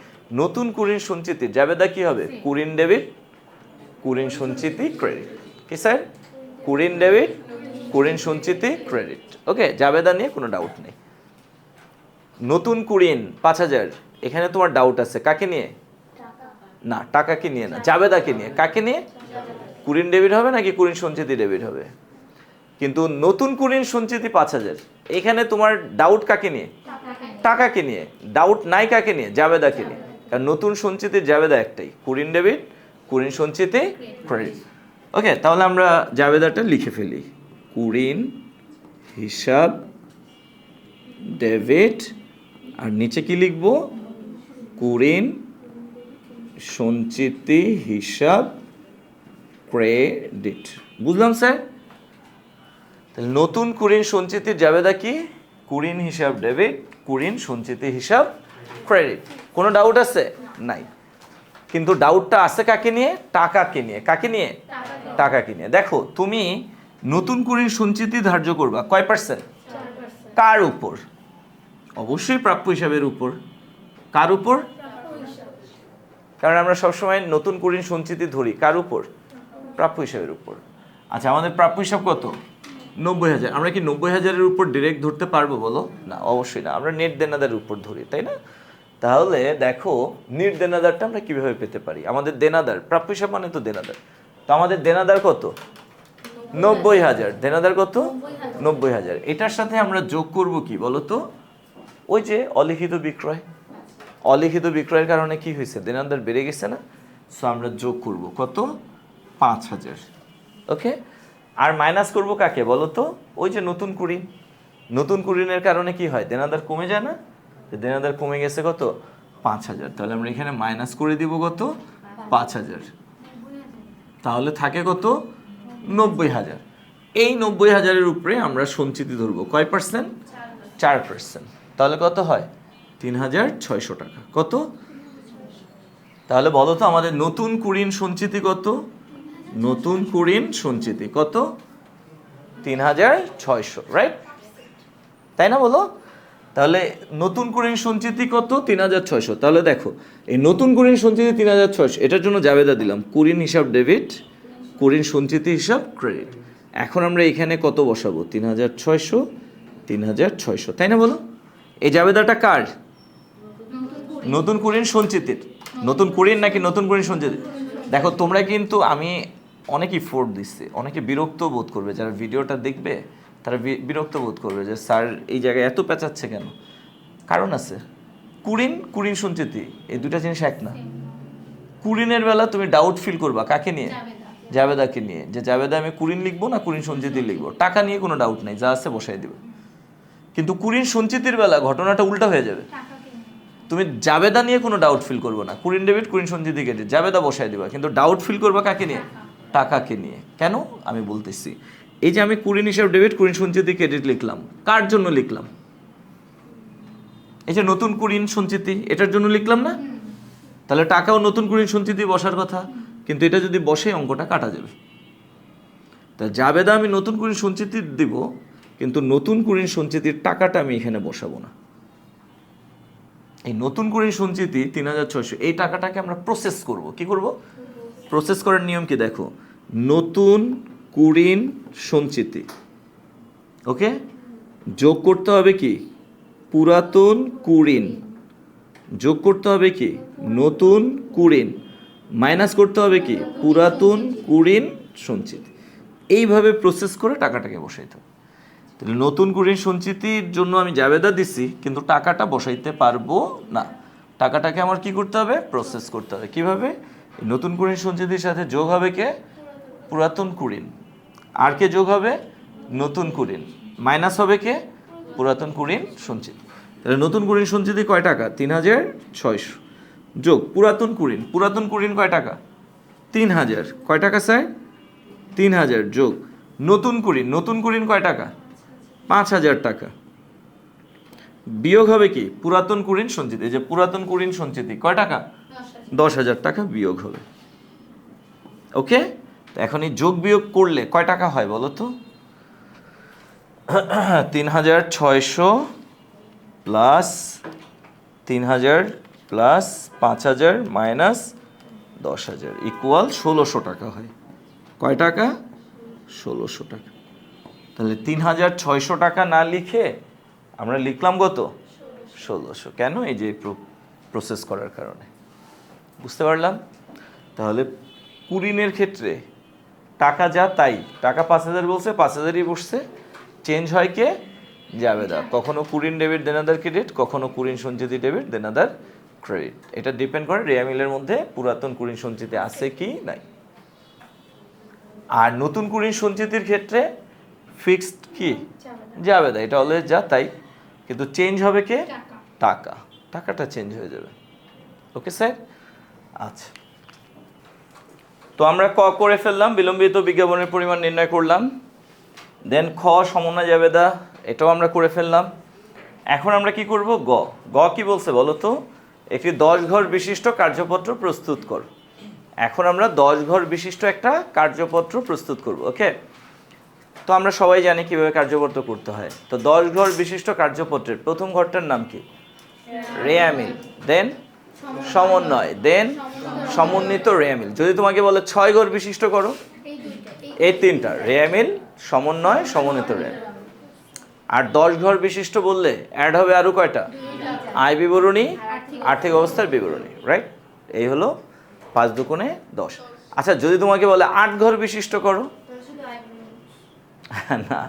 নতুন কুঋণ সঞ্চিতির জাবেদা কি হবে? কুঋণ ডেবিট, কুঋণ সঞ্চিতি ক্রেডিট। কি স্যার? কুঋণ ডেবিট, কুঋণ সঞ্চিতি ক্রেডিট। ওকে, জাবেদা নিয়ে কোনো ডাউট নেই। নতুন কুঋণ 5,000, এখানে তোমার ডাউট আছে কাকে নিয়ে? না, টাকাকে নিয়ে না, জাবেদাকে নিয়ে। কাকে নিয়ে? কুঋণ ডেবিট হবে নাকি কুঋণ সঞ্চিতি ডেবিট হবে? কিন্তু নতুন কুঋণ সঞ্চিতি 5,000, এখানে তোমার ডাউট কাকে নিয়ে? টাকাকে নিয়ে। ডাউট নাই কাকে নিয়ে? জাবেদাকে নিয়ে। কারণ নতুন সঞ্চিতির জাবেদা একটাই, কুঋণ ডেবিট, কুঋণ সঞ্চিতি ক্রেডিট। ওকে, তাহলে আমরা জাবেদাটা লিখে ফেলি। কুঋণ হিসাব ডেবিট, আর নিচে কি লিখব? কুঋণ সঞ্চিতি হিসাব ক্রেডিট। বুঝলাম স্যার? তাহলে নতুন কুঋণ সঞ্চিতির জাবেদা কি? কুঋণ হিসাব ডেবিট, কুঋণ সঞ্চিতি হিসাব ক্রেডিট। কোনো ডাউট আছে? নাই। কিন্তু ডাউটটা আছে কাকে নিয়ে? টাকাকে নিয়ে। কাকে নিয়ে? টাকাকে নিয়ে। দেখো, তুমি নতুন কুঋণ সঞ্চিতি ধার্য করবা কয় পার্সেন্ট? কার উপর? অবশ্যই প্রাপ্য হিসাবের উপর। কার উপর? কারণ আমরা সবসময় নতুন কুঋণ সঞ্চিতি ধরি কার উপর? প্রাপ্য হিসাবের উপর। আচ্ছা, আমাদের প্রাপ্য হিসাব কত? 90,000। আমরা কি 90,000-এর উপর ডিরেক্ট ধরতে পারবো বলো? না, অবশ্যই না। আমরা নেট দেনাদারের উপর ধরি, তাই না? তাহলে দেখো, নেট দেনাদারটা আমরা কিভাবে পেতে পারি? আমাদের দেনাদার, প্রাপ্য হিসাব মানে তো দেনাদার, তো আমাদের দেনাদার কত? 90,000। দেনাদার কত? 90,000। এটার সাথে আমরা যোগ করব কি বলো তো? ওই যে অলিখিত বিক্রয়। অলিখিত বিক্রয়ের কারণে কি হয়েছে? দেনাদার বেড়ে গেছে না? সো আমরা যোগ করব কত? 5,000। ওকে, আর মাইনাস করব কাকে বলো তো? ওই যে নতুন কুঋণ। নতুন কুঋণের কারণে কি হয়? দেনাদার কমে যায় না? দেনাদার কমে গেছে কত? 5,000। তাহলে আমরা এখানে মাইনাস করে দিব কত? 5,000। তাহলে থাকে কত? 90,000। এই 90,000-এর উপরে আমরা সঞ্চিতি ধরবো কয় পার্সেন্ট? 4%। তাহলে কত হয়? 3,600 টাকা। কত? তাহলে বলো তো আমাদের নতুন কুঋণ সঞ্চিতি কত? নতুন কুঋণ সঞ্চিতি কত? 3,600, রাইট? তাই না বলো? তাহলে নতুন কুঋণ সঞ্চিতি কত? 3,600। তাহলে দেখো, এই নতুন কুঋণ সঞ্চিতি 3,600, এটার জন্য জাবেদা দিলাম কুঋণ হিসাব ডেবিট, কুঋণ সঞ্চিতি হিসাব ক্রেডিট। এখন আমরা এখানে কত বসাবো? 3,600, 3,600, তাই না বলো? এই জাবেদাটা কার? নতুন কুঋণ সঞ্চিতির। নতুন কুঋণ নাকি নতুন কুঋণ সঞ্চিতি? দেখো, তোমরা কিন্তু, আমি অনেক ইফোর্ট দিচ্ছি, অনেকে বিরক্ত বোধ করবে, যারা ভিডিওটা দেখবে তারা বিরক্ত বোধ করবে যে স্যার এই জায়গায় এত পেঁচাচ্ছে কেন। কারণ আছে। কুঋণ, কুঋণ সঞ্চিতি এই দুটা জিনিস এক না। কুঋণের বেলা তুমি ডাউট ফিল করবা কাকে নিয়ে? জাবেদাকে নিয়ে, যে জাবেদা আমি কুঋণ লিখবো না কুঋণ সঞ্চিতি লিখবো। টাকা নিয়ে কোনো ডাউট নাই, যা আছে বসাই দিবে। কিন্তু কুঋণ সঞ্চিতির বেলা ঘটনাটা উল্টা হয়ে যাবে। তুমি জাবেদা নিয়ে কোনো ডাউট ফিল করবে না, কুঋণ ডেবিট, কুঋণ সঞ্চিতি ক্রেডিট, জাবেদা বসাই দিবা, কিন্তু ডাউট ফিল করবা কাকে নিয়ে? টাকাকে নিয়ে। কেন? আমি বলতেছি। এই যে আমি কুঋণ হিসাব ডেবিট, কুঋণ সঞ্চিতি ক্রেডিট লিখলাম, কার জন্য লিখলাম? এই যে নতুন কুঋণ সঞ্চিতি, এটার জন্য লিখলাম না? তাহলে টাকাও নতুন কুঋণ সঞ্চিতি বসার কথা, কিন্তু এটা যদি বসে অঙ্কটা কাটা যাবে। তা জাবেদা আমি নতুন কুঋণ সঞ্চিতি দিব, কিন্তু নতুন কুঋণ সঞ্চিতির টাকাটা আমি এখানে বসাবো না। এই নতুন কুঋণ সঞ্চিতি 3,600, এই টাকাটাকে আমরা প্রসেস করব। কি করব? প্রসেস করার নিয়ম কি দেখো, নতুন কুঋণ সঞ্চিতি, ওকে, যোগ করতে হবে কি পুরাতন কুড়িন, যোগ করতে হবে কি নতুন কুড়িন, মাইনাস করতে হবে কি পুরাতন কুড়িন সঞ্চিত। এইভাবে প্রসেস করে টাকাটাকে বসাইতে হবে। তাহলে নতুন কুড়িন সঞ্চিতির জন্য আমি জাবেদা দিছি, কিন্তু টাকাটা বসাইতে পারবো না। টাকাটাকে আমার কি করতে হবে প্রসেস করতে হবে। কিভাবে? নতুন কুড়িন সঞ্চিতির সাথে যোগ হবে কে পুরাতন কুড়িন, আর কে যোগ হবে নতুন কুড়িন, মাইনাস হবে কে পুরাতন কুড়িন সঞ্চিত। তাহলে নতুন কুড়িন সঞ্চিতি কয় টাকা 3600 যোগ পুরাতন কুড়িন, পুরাতন কুড়িন কয় টাকা 3000, কয় টাকা স্যার 3000 যোগ নতুন কুড়িন, নতুন কুড়িন কয় টাকা 5000 টাকা, বিয়োগ হবে কি পুরাতন কুড়িন সঞ্চিতি। এই যে পুরাতন কুড়িন সঞ্চিতি কয় টাকা 10,000 টাকা বিয়োগ হবে। ওকে, এখন এই যোগ বিয়োগ করলে কয় টাকা হয় বলো তো 3600 প্লাস 3000 প্লাস 5000 মাইনাস 10,000 ইকুয়াল 1600 টাকা হয়। কয় টাকা 1600 টাকা। তাহলে 3600 টাকা না লিখে আমরা লিখলাম কত 1600। কেন? এই যে প্রসেস করার কারণে। বুঝতে পারলাম? তাহলে কুড়িনের ক্ষেত্রে টাকা যা তাই, টাকা 5000 বলছে 5000ই বসছে, চেঞ্জ হয় কে জাবেদা। কখনো কুড়িন ডেবিট দেনাদার ক্রেডিট, কখনো কুড়িন সঞ্চিতি ডেবিট দেনাদার ক্রেডিট। এটা ডিপেন্ড করে রেয়ামিলের মধ্যে পুরাতন কুড়িন সঞ্চিতি আছে কি নাই। আর নতুন কুড়িন সঞ্চিতির ক্ষেত্রে ফিক্সড কি জাবেদা, এটা অলওয়েজ যা তাই, কিন্তু চেঞ্জ হবে কে টাকা, টাকাটা চেঞ্জ হয়ে যাবে। Okay sir? আচ্ছা, তো আমরা ক করে ফেললাম, বিলম্বিত বিজ্ঞাপনের পরিমাণ নির্ণয় করলাম। দেন খ সমন্বয় জাবেদা, এটাও আমরা করে ফেললাম। এখন আমরা কি করব গ। গ কি বলছে বলো তো, একটি 10 ঘর বিশিষ্ট কার্যপত্র প্রস্তুত কর। এখন আমরা 10 ঘর বিশিষ্ট একটা কার্যপত্র প্রস্তুত করব। ওকে, তো আমরা সবাই জানি কিভাবে কার্যপত্র করতে হয়। তো 10 ঘর বিশিষ্ট কার্যপত্রের প্রথম ঘরটার নাম কি রেয়ামিল, দেন সমন্বয়, দেন সমন্বিত রেয়ামিল। যদি তোমাকে বলে 6 ঘর বিশিষ্ট করো, এই তিনটা রেয়ামিল, সমন্বয়, সমন্বিত রেয়ামিল। আর 10 ঘর বিশিষ্ট বললে অ্যাড হবে আরো কয়টা আয় বিবরণী, আর্থিক অবস্থার বিবরণী, রাইট? এই হলো 5 দুগুণে 10। আচ্ছা, যদি তোমাকে বলে 8 ঘর বিশিষ্ট করো, না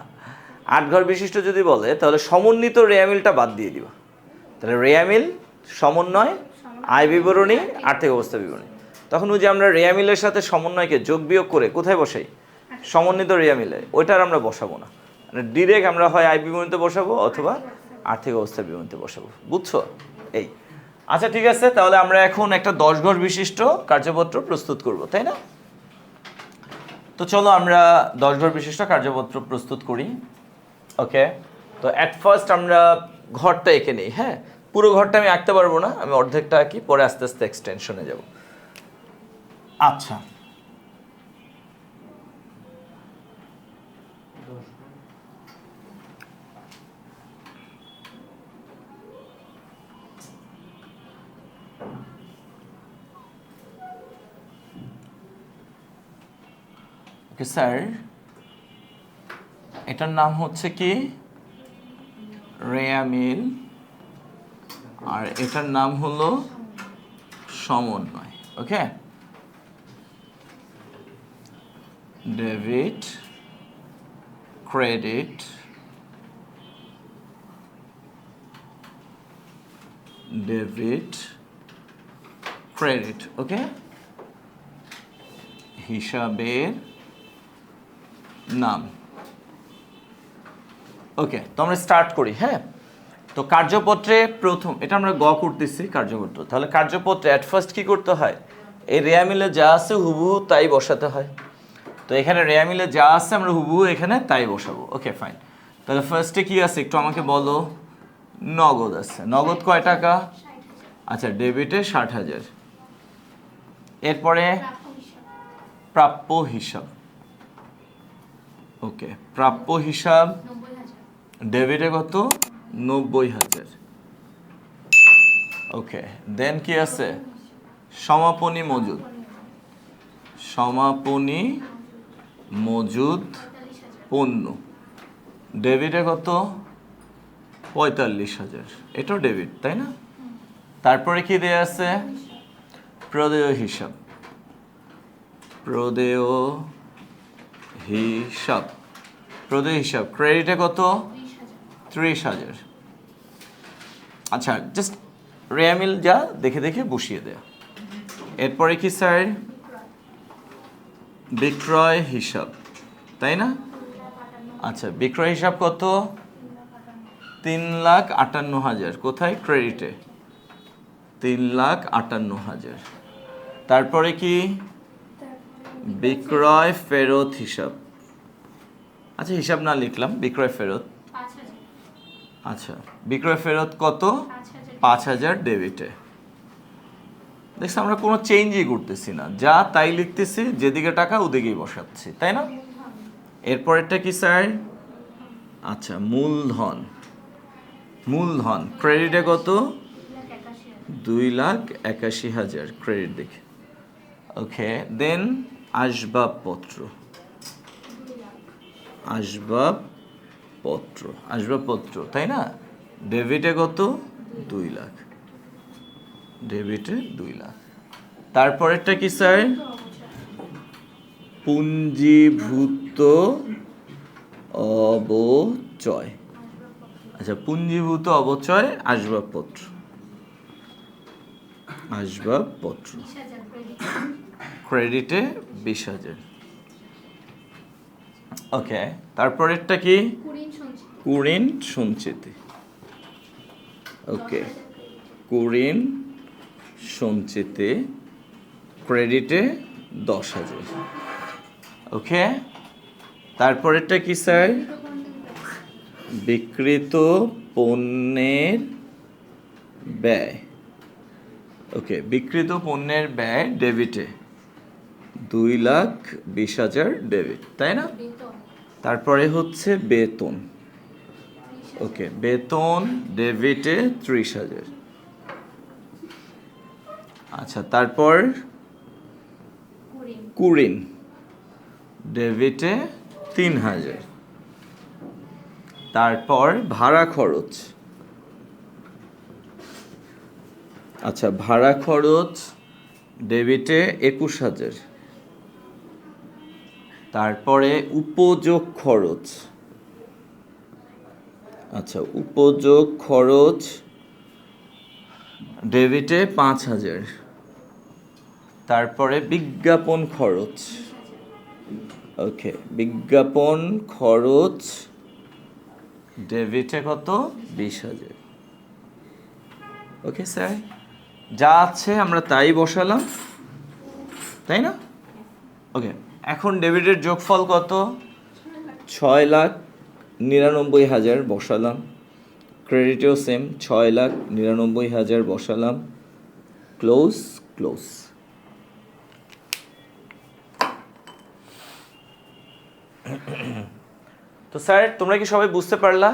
8 ঘর বিশিষ্ট যদি বলে তাহলে সমন্বিত রেয়ামিলটা বাদ দিয়ে দিবা। তাহলে রেয়ামিল, সমন্বয়, আয় বিবরণী, আর্থিক অবস্থা বিবরণী। তখন ওই যে আমরা রেয়ামিলের সাথে সমন্বয়কে যোগ বিয়োগ করে কোথায় বসাই সমন্বিত রেয়ামিলে, ওইটার আমরা বসাবো না, মানে ডিরেক্ট আমরা হয় আয় বিবরণীতে বসাবো অথবা আর্থিক অবস্থা বিবরণীতে বসাবো। বুঝছো? এই আচ্ছা, ঠিক আছে। তাহলে আমরা এখন একটা 10 ঘর বিশিষ্ট কার্যপত্র প্রস্তুত করব, তাই না? তো চলো আমরা 10 ঘর বিশিষ্ট কার্যপত্র প্রস্তুত করি। ওকে, তো অ্যাট ফার্স্ট আমরা ঘরটা এঁকে নিই। হ্যাঁ, পুরো ঘরটা আমি আঁকতে পারবো না, আমি অর্ধেকটা আঁকি, পরে আস্তে আস্তে এক্সটেনশনে যাব। আচ্ছা, ওকে স্যার, এটার নাম হচ্ছে কি রেয়ামিল, আর এটার নাম হলো সমন্বয়। ওকে, ডেবিট, ক্রেডিট, ডেবিট, ক্রেডিট। ওকে, হিসাবের নাম। ওকে, তো আমরা স্টার্ট করি। হ্যাঁ, তো কার্যপত্রে প্রথম এটা আমরা গ করতেছি কার্যপত্র। তাহলে কার্যপত্রে অ্যাট ফার্স্ট কি করতে হয়, এই রেয়ামিলে যা আছে হুবহু তাই বসাতে হয়। তো এখানে রেয়ামিলে যা আছে আমরা হুবহু এখানে তাই বসাবো। Okay fine. তাহলে ফার্স্টে কি আছে একটু আমাকে বলো। নগদ আছে, নগদ কয় টাকা? আচ্ছা, ডেবিটে 60,000। এরপরে প্রাপ্য হিসাব। ওকে, প্রাপ্য হিসাব ডেবিটে কত 90,000। ওকে, দেন কি আছে সমাপনী মজুদ, সমাপনী মজুদ পণ্য ডেবিটে কত 45,000, এটাও ডেবিট, তাই না? তারপরে কি দেয়া আছে? প্রদেয় হিসাব। প্রদেয় হিসাব, প্রদেয় হিসাব ক্রেডিটে কত? 30,000। আচ্ছা, জাস্ট রেয়ামিল যা দেখে দেখে বসিয়ে দেয়া। এরপরে কি স্যার? বিক্রয় হিসাব, তাই না? আচ্ছা, বিক্রয় হিসাব কত? 3,58,000। কোথায়? ক্রেডিটে 3,58,000। তারপরে কি? বিক্রয় ফেরত হিসাব। আচ্ছা, হিসাব না লিখলাম, বিক্রয় ফেরত। আচ্ছা, বিক্রয় ফেরত কত? 5,000 ডেবিটে। দেখছি আমরা কোনো চেঞ্জই করতেছি না, যা তাই লিখতেছি, যেদিকে টাকা ওদিকেই বসাচ্ছি, তাই না? এরপরেরটা কি স্যার? আচ্ছা, মূলধন। মূলধন ক্রেডিটে কত? 2,81,000 ক্রেডিট দেখে। ওকে, দেন আসবাবপত্র। আসবাবপত্র, আসবাবপত্র, তাই না? ডেবিটে কত? 2 লাখ। ডেবিটে 2 লাখ। তারপরেরটা কি স্যার? পুঞ্জীভূত অবচয়। আচ্ছা, পুঞ্জীভূত অবচয় আসবাবপত্র। আসবাবপত্র ক্রেডিটে 20,000। ওকে, তারপরেরটা কি? কুড়িন সঞ্চিতি। ওকে, কুড়িন সঞ্চিতি ক্রেডিটে 10,000। ওকে, তারপরেরটা কি স্যার? বিক্রিত পণ্যের ব্যয়। ওকে, বিক্রিত পণ্যের ব্যয় ডেবিটে 2,20,000 ডেবিট, তাই না? তারপরে হচ্ছে বেতন। ওকে, বেতন ডেবিটে 30,000। আচ্ছা, তারপর কুড়িন ডেবিটে 3,000। তারপর ভাড়া খরচ। আচ্ছা, ভাড়া খরচ ডেবিটে 21,000। তারপরে উপযোগ খরচ। আচ্ছা, উপযোগ খরচ ডেবিটে 5,000। তারপরে বিজ্ঞাপন খরচ। ওকে, বিজ্ঞাপন খরচ ডেবিটে কত? 20,000। ওকে স্যার, যা আছে আমরা তাই বসালাম, তাই না? ওকে, এখন ডেবিটের যোগফল কত? 6,99,000 বসালাম। ক্রেডিটেও সেম, 6,99,000 বসালাম। Close close. তো স্যার, তোমরা কি সবাই বুঝতে পারলা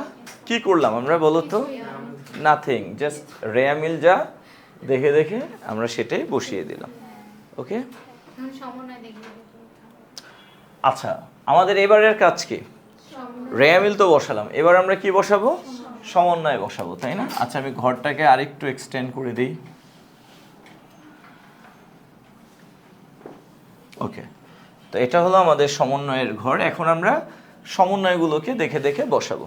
কি করলাম আমরা? বলো তো। নাথিং, জাস্ট রেয়ামিল যা দেখে দেখে আমরা সেটাই বসিয়ে দিলাম। ওকে, আচ্ছা, আমাদের এবারের কাজ কি? রেয়ামিল তো বসালাম, এবার আমরা কি বসাবো? সমন্বয় বসাবো, তাই না? আচ্ছা, আমি ঘরটাকে আরেকটু এক্সটেন্ড করে দিই। ওকে, তো এটা হলো আমাদের সমন্বয়ের ঘর। এখন আমরা সমন্বয়গুলোকে দেখে দেখে বসাবো।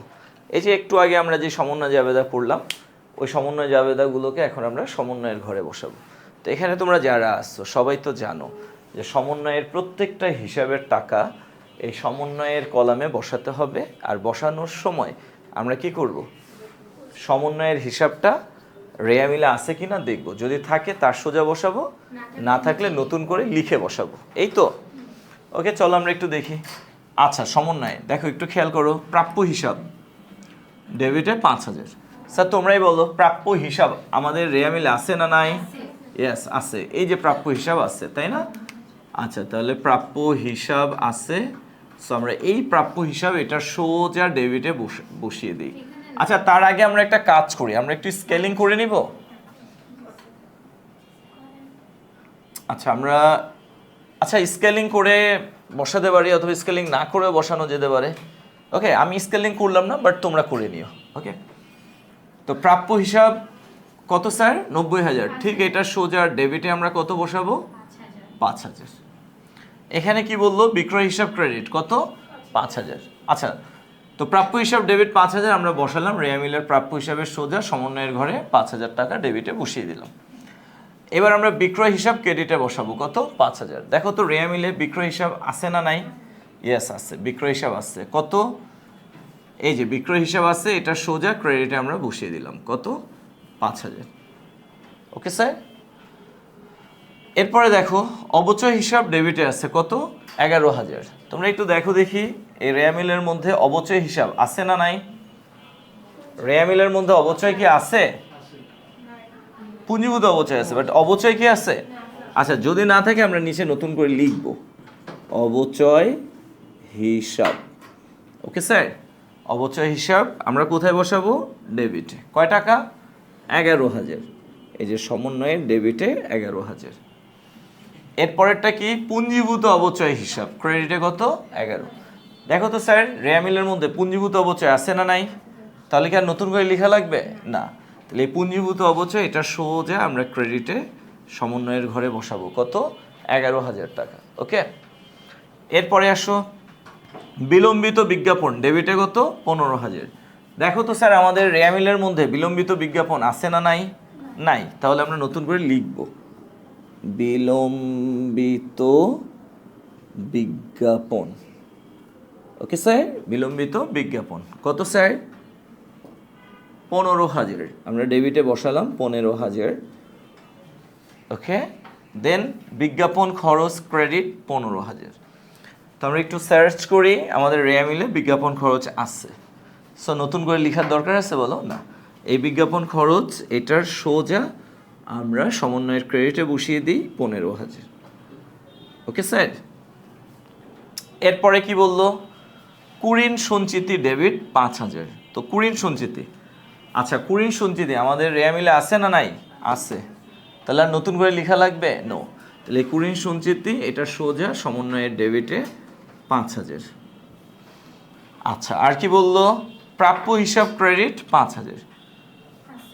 এই যে একটু আগে আমরা যে সমন্বয় জাবেদা পড়লাম, ওই সমন্বয় জাবেদাগুলোকে এখন আমরা সমন্বয়ের ঘরে বসাবো। তো এখানে তোমরা যারা আসছো সবাই তো জানো যে সমন্বয়ের প্রত্যেকটা হিসাবের টাকা এই সমন্বয়ের কলামে বসাতে হবে। আর বসানোর সময় আমরা কি করব? সমন্বয়ের হিসাবটা রেয়ামিলে আছে কিনা দেখব, যদি থাকে তার সোজা বসাবো, না থাকলে নতুন করে লিখে বসাবো। এই তো। ওকে, চলো আমরা একটু দেখি। আচ্ছা, সমন্বয় দেখো, একটু খেয়াল করো। প্রাপ্য হিসাব ডেবিটে 5,000। স্যার তোমরাই বলো, প্রাপ্য হিসাব আমাদের রেয়ামিলে আছে না নাই? ইয়েস, আছে। এই যে প্রাপ্য হিসাব আছে, তাই না? আচ্ছা, তাহলে প্রাপ্য হিসাব আছে। সো আমরা এই প্রাপ্য হিসাব এটা সোজা ডেবিটে বসিয়ে দিই। আচ্ছা, তার আগে আমরা একটা কাজ করি, আমরা একটু স্কেলিং করে নিব। আচ্ছা, আমরা স্কেলিং করে বসাতে পারি, অথবা স্কেলিং না করে বসানো যেতে পারে। ওকে, আমি স্কেলিং করলাম না, বাট তোমরা করে নিও। ওকে, তো প্রাপ্য হিসাব কত স্যার? 90,000। ঠিক, এটা সোজা ডেবিটে আমরা কত বসাবো? 5,000। এখানে কি বললো? বিক্রয় হিসাব ক্রেডিট কত? 5,000। আচ্ছা, তো প্রাপ্য হিসাব ডেবিট 5,000 আমরা বসালাম, রেয়া মিলের প্রাপ্য হিসাবের সোজা সমন্বয়ের ঘরে 5,000 টাকা ডেবিটে বসিয়ে দিলাম। এবার আমরা বিক্রয় হিসাব ক্রেডিটে বসাবো কত? 5,000। দেখো তো রেয়া মিলে বিক্রয় হিসাব আছে না নাই? ইয়েস আছে, বিক্রয় হিসাব আছে। কত? এই যে বিক্রয় হিসাব আছে, এটা সোজা ক্রেডিটে আমরা বসিয়ে দিলাম কত? 5,000। Okay sir. এরপরে দেখো অবচয় হিসাব ডেবিটে আছে কত? 11,000। তোমরা একটু দেখো দেখি এই রেয়া মিলের মধ্যে অবচয় হিসাব আছে না নাই? রেয়া মিলের মধ্যে অবচয় কি আছে? পুঁজিভূত অবচয় আছে, বাট অবচয় কি আছে? আচ্ছা, যদি না থাকে আমরা নিচে নতুন করে লিখব অবচয় হিসাব। ওকে স্যার, অবচয় হিসাব আমরা কোথায় বসাবো? ডেবিটে। কয় টাকা? 11,000। এই যে সমন্বয়ের ডেবিটে 11,000। এরপরেরটা কি? পুঞ্জীভূত অবচয় হিসাব ক্রেডিটে কত? 11। দেখো তো স্যার রেয়া মিলের মধ্যে পুঞ্জীভূত অবচয় আছে না নাই? তাহলে কি আর নতুন করে লেখা লাগবে? না। তাহলে এই পুঞ্জীভূত অবচয় এটা সোজা আমরা ক্রেডিটে সমন্বয়ের ঘরে বসাবো কত? 11,000 টাকা। ওকে, এরপরে আসো বিলম্বিত বিজ্ঞাপন ডেবিটে কত? 15,000। দেখো তো স্যার আমাদের রেয়া মিলের মধ্যে বিলম্বিত বিজ্ঞাপন আছে না নাই? নাই। তাহলে আমরা নতুন করে লিখব বিলম্বিত বিজ্ঞাপন। ওকে স্যার, বিলম্বিত বিজ্ঞাপন কত স্যার? 15,000। আমরা ডেবিটে বসালাম 15,000। ওকে, দেন বিজ্ঞাপন খরচ ক্রেডিট 15,000। তো আমরা একটু সার্চ করি, আমাদের রেয়া মিলে বিজ্ঞাপন খরচ আছে। সো নতুন করে লেখার দরকার আছে বলো? না। এই বিজ্ঞাপন খরচ এটার সোজা আমরা সমন্বয়ের ক্রেডিটে বসিয়ে দিই 15,000। Okay sir. এরপরে কি বললো? কুরিন সঞ্চিতি ডেবিট 5,000। তো কুরিন সঞ্চিতি, আচ্ছা কুরিন সঞ্চিতি আমাদের রেয়া মিলে আছে না নাই? আছে। তাহলে আর নতুন করে লেখা লাগবে? নো। তাহলে কুরিন সঞ্চিতি এটা সোজা সমন্বয়ের ডেবিটে 5,000। আচ্ছা, আর কি বললো? প্রাপ্য হিসাব ক্রেডিট 5,000।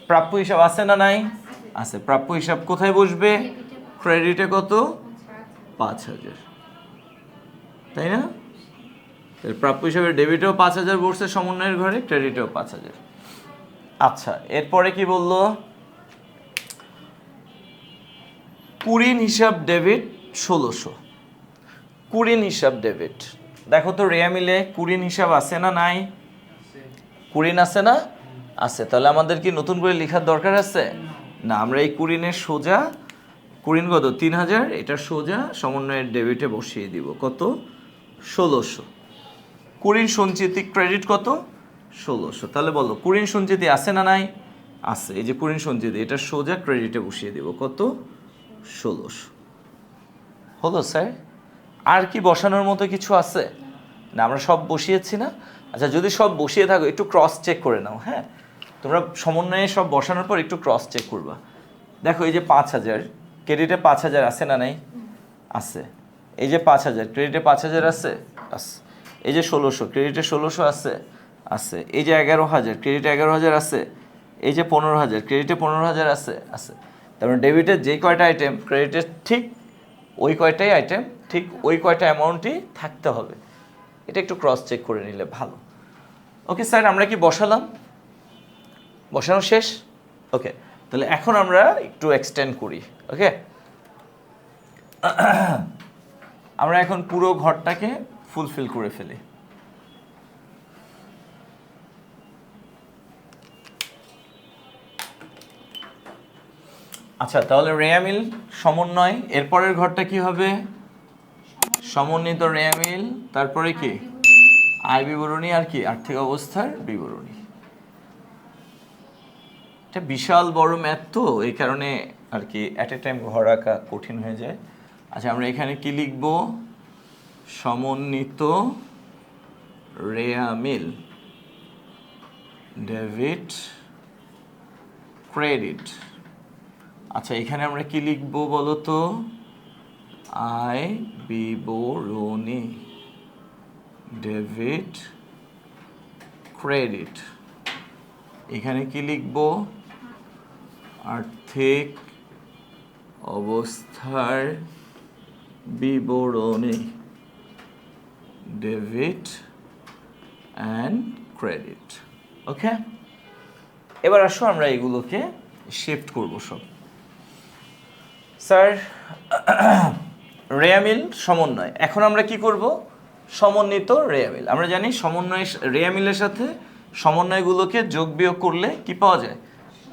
প্রাপ্য হিসাব আছে না নাই? আছে। প্রাপ্য হিসাব কোথায় বসবে? ক্রেডিটে কত? 5,000, তাই না? প্রাপ্য হিসাবে ডেবিটেও 5,000 বসছে সমন্বয়ের ঘরে, ক্রেডিটেও 5,000। আচ্ছা, এরপরে কি বললো? কুরিন হিসাব ডেবিট 1600। কুরিন হিসাব ডেবিট, দেখো তো রেয়া মিলে কুরিন হিসাব আছে না নাই? কুরিন আছে না? আছে। তাহলে আমাদের কি নতুন করে লেখার দরকার আছে? না। আমরা এই কুরিনের সোজা, কুরিন কত? 3,000, এটা সোজা সমন্বয়ের ডেবিটে বসিয়ে দিব কত? 1600। কুরিন সঞ্চিতি ক্রেডিট কত? 1600। তাহলে বলো কুরিন সঞ্চিতি আছে না নাই? আছে। এই যে কুরিন সঞ্চিতি এটা সোজা ক্রেডিটে বসিয়ে দিব কত? 1600। হলো স্যার? আর কি বসানোর মতো কিছু আছে? না, আমরা সব বসিয়েছি না? আচ্ছা, যদি সব বসিয়ে থাকো একটু ক্রস চেক করে নাও। হ্যাঁ, তোমরা সমন্বয়ে সব বসানোর পর একটু ক্রস চেক করবা। দেখো এই যে 5,000 ক্রেডিটে 5,000 আছে না নাই? আছে। এই যে 5,000 ক্রেডিটে 5,000 আছে? আছে। এই যে 1600 ক্রেডিটে 1600 আছে? আছে। এই যে 11,000 ক্রেডিটে 11,000 আছে? এই যে 15,000 ক্রেডিটে 15,000 আছে? আছে। তারপরে ডেবিটের যে কয়টা আইটেম ক্রেডিটের ঠিক ওই কয়টাই আইটেম, ঠিক ওই কয়টা অ্যামাউন্টই থাকতে হবে। এটা একটু ক্রস চেক করে নিলে ভালো। ওকে স্যার, আমরা কি বসালাম? বসানো শেষ? ওকে, তাহলে এখন আমরা একটু এক্সটেন্ড করি। ওকে, আমরা এখন পুরো ঘরটাকে ফুলফিল করে ফেলি। আচ্ছা, তাহলে রেয়া মিল সমন্বয়, এরপরের ঘরটা কি হবে? সমন্বিত রেয়া মিল, তারপরে কি? আয় বিবরণী, আর কি? আর্থিক অবস্থার বিবরণী। এটা বিশাল বড় ম্যাথ, তো এই কারণে আর কি অ্যাট এ টাইম ঘর আঁকা কঠিন হয়ে যায়। আচ্ছা, আমরা এখানে কি লিখব? সমন্বিত রেয়া মিল ডেবিট ক্রেডিট। আচ্ছা, এখানে আমরা কি লিখব বলো তো? আয় বিবরণী ডেবিট ক্রেডিট। এখানে কি লিখব, আর্থিক অবস্থার বিবরণী, ডেবিট অ্যান্ড ক্রেডিট। ওকে, এবার আসো আমরা এগুলোকে শিফট করব সব। স্যার রেয়ামিল সমন্বয়, এখন আমরা কি করব, সমন্বিত রেয়ামিল। আমরা জানি সমন্বয় রেয়ামিলের সাথে সমন্বয়গুলোকে যোগ বিয়োগ করলে কি পাওয়া যায়,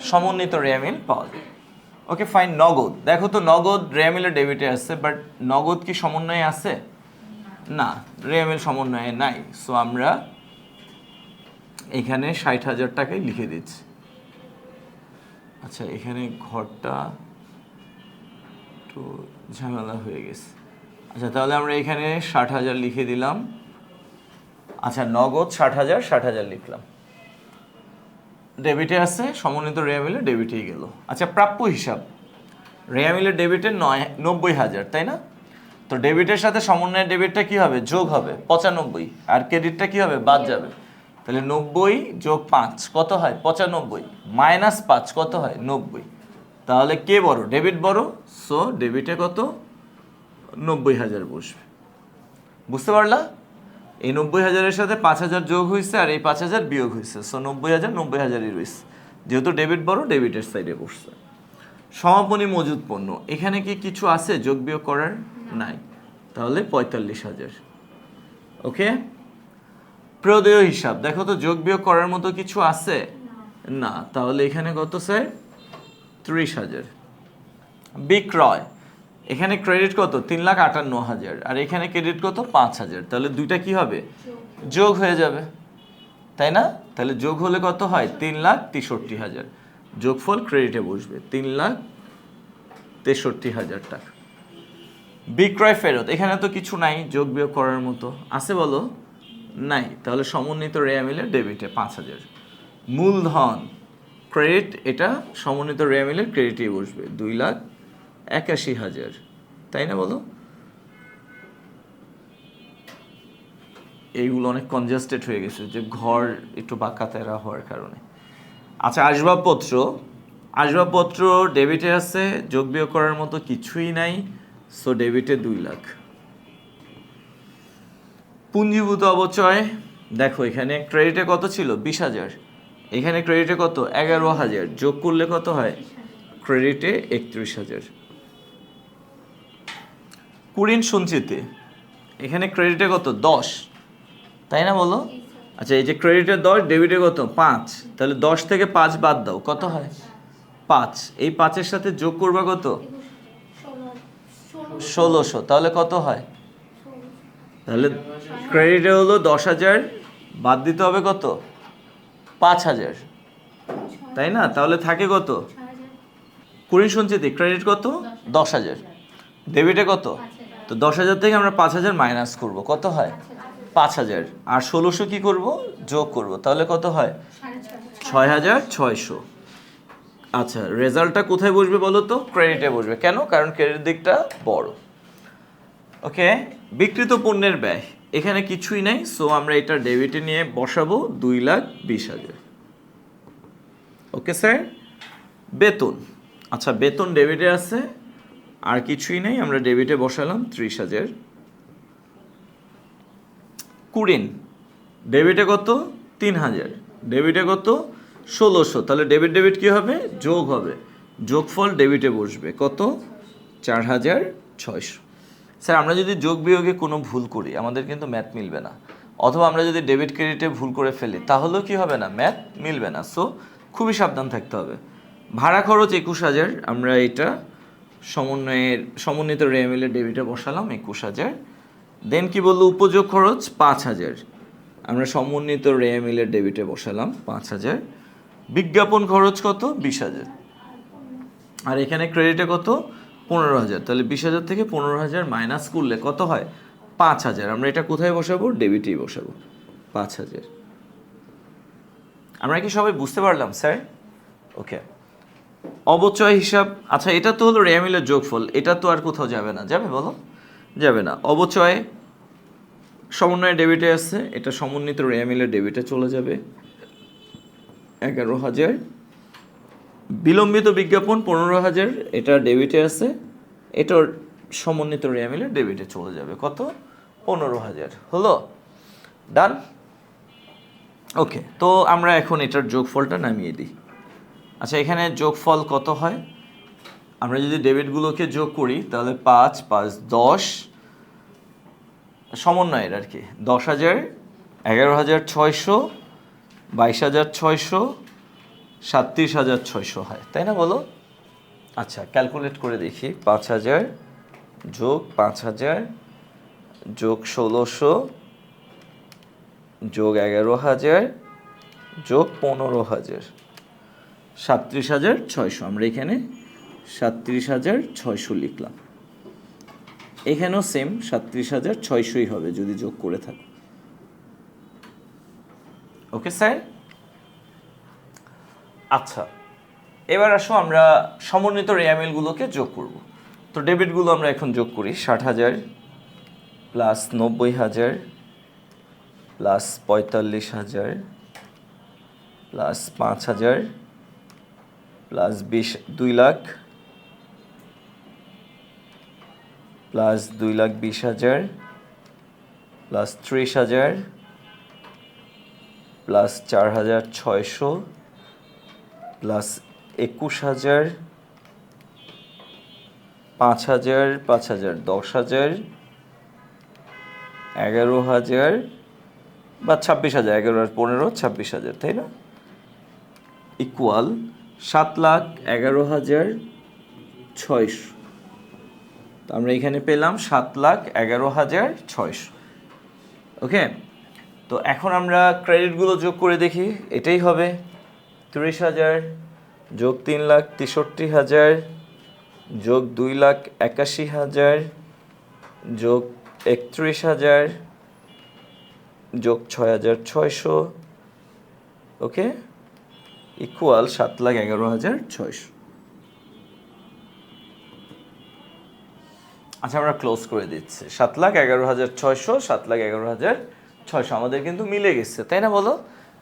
সমন্বিত রেয়ামিল পাওয়া যায়। Okay fine. নগদ, দেখো তো নগদ রেয়ামিলের ডেবিটে আছে, বাট নগদ কি সমন্বয়ে আছে? না, রেয়ামিল সমন্বয়ে নাই। সো আমরা এখানে 60,000 টাকাই লিখে দিচ্ছি। আচ্ছা, এখানে ঘরটা একটু ঝামেলা হয়ে গেছে। আচ্ছা, তাহলে আমরা এখানে 60,000 লিখে দিলাম। আচ্ছা, নগদ 60,000, 60,000 লিখলাম। ডেবিটে আছে, সমন্বিত রেয়ামিলে ডেবিটেই গেল। আচ্ছা, প্রাপ্য হিসাব, রেয়ামিলের ডেবিটে 90,000, তাই না? তো ডেবিটের সাথে সমন্বয়ের ডেবিটটা কি হবে, যোগ হবে 95, আর ক্রেডিটটা কি হবে, বাদ যাবে। তাহলে 90 যোগ 5 কত হয়, 95, মাইনাস 5 কত হয়, 90। তাহলে কে বড়, ডেবিট বড়। সো ডেবিটে কত, 90,000 বসবে। বুঝতে পারলা? এই 90,000-এর সাথে 5,000 যোগ হয়েছে, আর এই 5,000 বিয়োগ হয়েছে। সো 90,000 90,000-ই রয়েছে, যেহেতু ডেবিট বড়, ডেবিটের সাইডে বসছে। সমাপনী মজুদ পণ্য, এখানে কি কিছু আছে যোগ বিয়োগ করার? নাই, তাহলে 45,000। ওকে, প্রদেয় হিসাব, দেখো তো যোগ বিয়োগ করার মতো কিছু আছে? না, তাহলে এখানে কত স্যার, 30,000। বিক্রয়, এখানে ক্রেডিট কত, 3,58,000, আর এখানে ক্রেডিট কত, 5,000। তাহলে দুইটা কি হবে, যোগ হয়ে যাবে, তাই না? তাহলে যোগ হলে কত হয়, 3,63,000। যোগফল ক্রেডিটে বসবে, 3,63,000 টাকা। বিক্রয় ফেরত, এখানে তো কিছু নাই যোগ বিয়োগ করার মতো, আছে বলো? নাই, তাহলে সমন্বিত রেয়ামিলে ডেবিটে 5,000। মূলধন ক্রেডিট, এটা সমন্বিত রেয়ামিলের ক্রেডিটেই বসবে, 2,81,000, তাই না বলো? এইগুলো অনেক কনজাস্টেড হয়ে গেছে, যে ঘর একটু বাঁকা তেরা হওয়ার কারণে। আচ্ছা, আসবাবপত্র, আসবাবপত্র ডেবিটে আছে, যোগ বিয়োগ করার মতো কিছুই নাই, সো ডেবিটে 2 লাখ। পুঞ্জীভূত অবচয়, দেখো এখানে ক্রেডিটে কত ছিল, 20,000, এখানে ক্রেডিটে কত, 11,000, যোগ করলে কত হয়, ক্রেডিটে 31,000। কুড়িন সঞ্চিতি, এখানে ক্রেডিটে কত, 10, তাই না বলো? আচ্ছা, এই যে ক্রেডিটে 10, ডেবিটে কত, 5, তাহলে 10 থেকে 5 বাদ দাও, কত হয়, 5। এই 5-এর সাথে যোগ করবা কত, 1600, তাহলে কত হয়, তাহলে ক্রেডিটে হলো 10,000, বাদ দিতে হবে কত, 5,000, তাই না? তাহলে থাকে কত, কুড়ি সঞ্চিতি ক্রেডিট কত, 10,000, ডেবিটে কত, তো 10,000 থেকে আমরা 5,000 মাইনাস করব, কত হয়, 5,000, আর 1600 কি করব, যোগ করব, তাহলে কত হয়, 6,600। আচ্ছা, রেজাল্টটা কোথায় বসবে বলো তো, ক্রেডিটে বসবে। কেন? কারণ ক্রেডিট দিকটা বড়। ওকে, বিক্রিত পণ্যের ব্যয়, এখানে কিছুই নাই, সো আমরা এটা ডেবিটে নিয়ে বসাবো, 2,20,000। Okay sir. বেতন, আচ্ছা বেতন ডেবিটে আছে, আর কিছুই নেই, আমরা ডেবিটে বসালাম 30,000। কুড়িন, ডেবিটে কত, 3,000, ডেবিটে কত, 1600, তাহলে ডেবিট ডেবিট কি হবে, যোগ হবে, যোগফল ডেবিটে বসবে, কত, 4,600। স্যার আমরা যদি যোগ বিয়োগে কোনো ভুল করি, আমাদের কিন্তু ম্যাথ মিলবে না, অথবা আমরা যদি ডেবিট ক্রেডিটে ভুল করে ফেলি, তাহলেও কি হবে না, ম্যাথ মিলবে না। সো খুবই সাবধান থাকতে হবে। ভাড়া খরচ 21,000, আমরা এটা সমন্বিত রেয়ামিলের ডেবিটে বসালাম 21,000। দেন কি বললো, উপযোগ খরচ 5,000, আমরা সমন্বিত রেয়ামিলের ডেবিটে বসালাম 5,000। বিজ্ঞাপন খরচ কত, 20,000, আর এখানে ক্রেডিটে কত, 15,000, তাহলে 20,000 থেকে 15,000 মাইনাস করলে কত হয়, 5,000। আমরা এটা কোথায় বসাবো, ডেবিটেই বসাবো, 5,000। আমরা কি সবাই বুঝতে পারলাম স্যার? ওকে। অবচয় হিসাব, আচ্ছা এটা তো হলো রেয়ামিলের যোগফল, এটা তো আর কোথাও যাবে না, যাবে বলো, যাবে না। অবচয় সমন্বয়ে ডেবিটে আছে, এটা সমন্বিত রেয়ামিলের ডেবিটে চলে যাবে, 11,000, বিলম্বিত বিজ্ঞাপন 15,000, এটা ডেবিটে আছে, এটার সমন্বিত রেয়া মিলে ডেবিটে চলে যাবে কত 15,000 হলো ডান। ওকে, তো আমরা এখন এটার যোগফলটা নামিয়ে দিই। আচ্ছা, এখানে যোগফল কত হয়? আমরা যদি ডেবিটগুলোকে যোগ করি তাহলে 5 5 10 সমন্বয়ের আর কি 10,000, 11,600, 22,600, 37,600 হয়, তাই না বলো? আচ্ছা, ক্যালকুলেট করে দেখি। 5,000 যোগ 5,000 যোগ 1,600 যোগ 11,000 যোগ 15,000, 37,600। আমরা এখানে 37,600 লিখলাম। এখানেও সেম 37,600ই হবে যদি যোগ করে থাকো। Okay sir? আচ্ছা, এবার আসো আমরা সমন্বিত রেয়ামিলগুলোকে যোগ করব। তো ডেবিটগুলো আমরা এখন যোগ করি। 60,000 plus 90,000 plus 45,000 plus 5,000 plus 2 lakh plus 2,20,000 plus 30,000 plus 4,600 plus 21,000 5,000 5,000 10,000 11,000 বা 26,000, 11 আর 15 26,000, তাই না? ইকুয়াল 7,11,600। তো আমরা এখানে পেলাম 7,11,600। ওকে, তো এখন আমরা ক্রেডিটগুলো যোগ করে দেখি। এটাই হবে 30,000 যোগ 3,63,000 যোগ 2,81,000 যোগ 31,000 যোগ 6,600, ওকে, ইকুয়াল 7,11,600। আচ্ছা, আমরা ক্লোজ করে দিচ্ছি। 7,11,600, 7,11,600 আমাদের কিন্তু মিলে গেছে, তাই না বলো?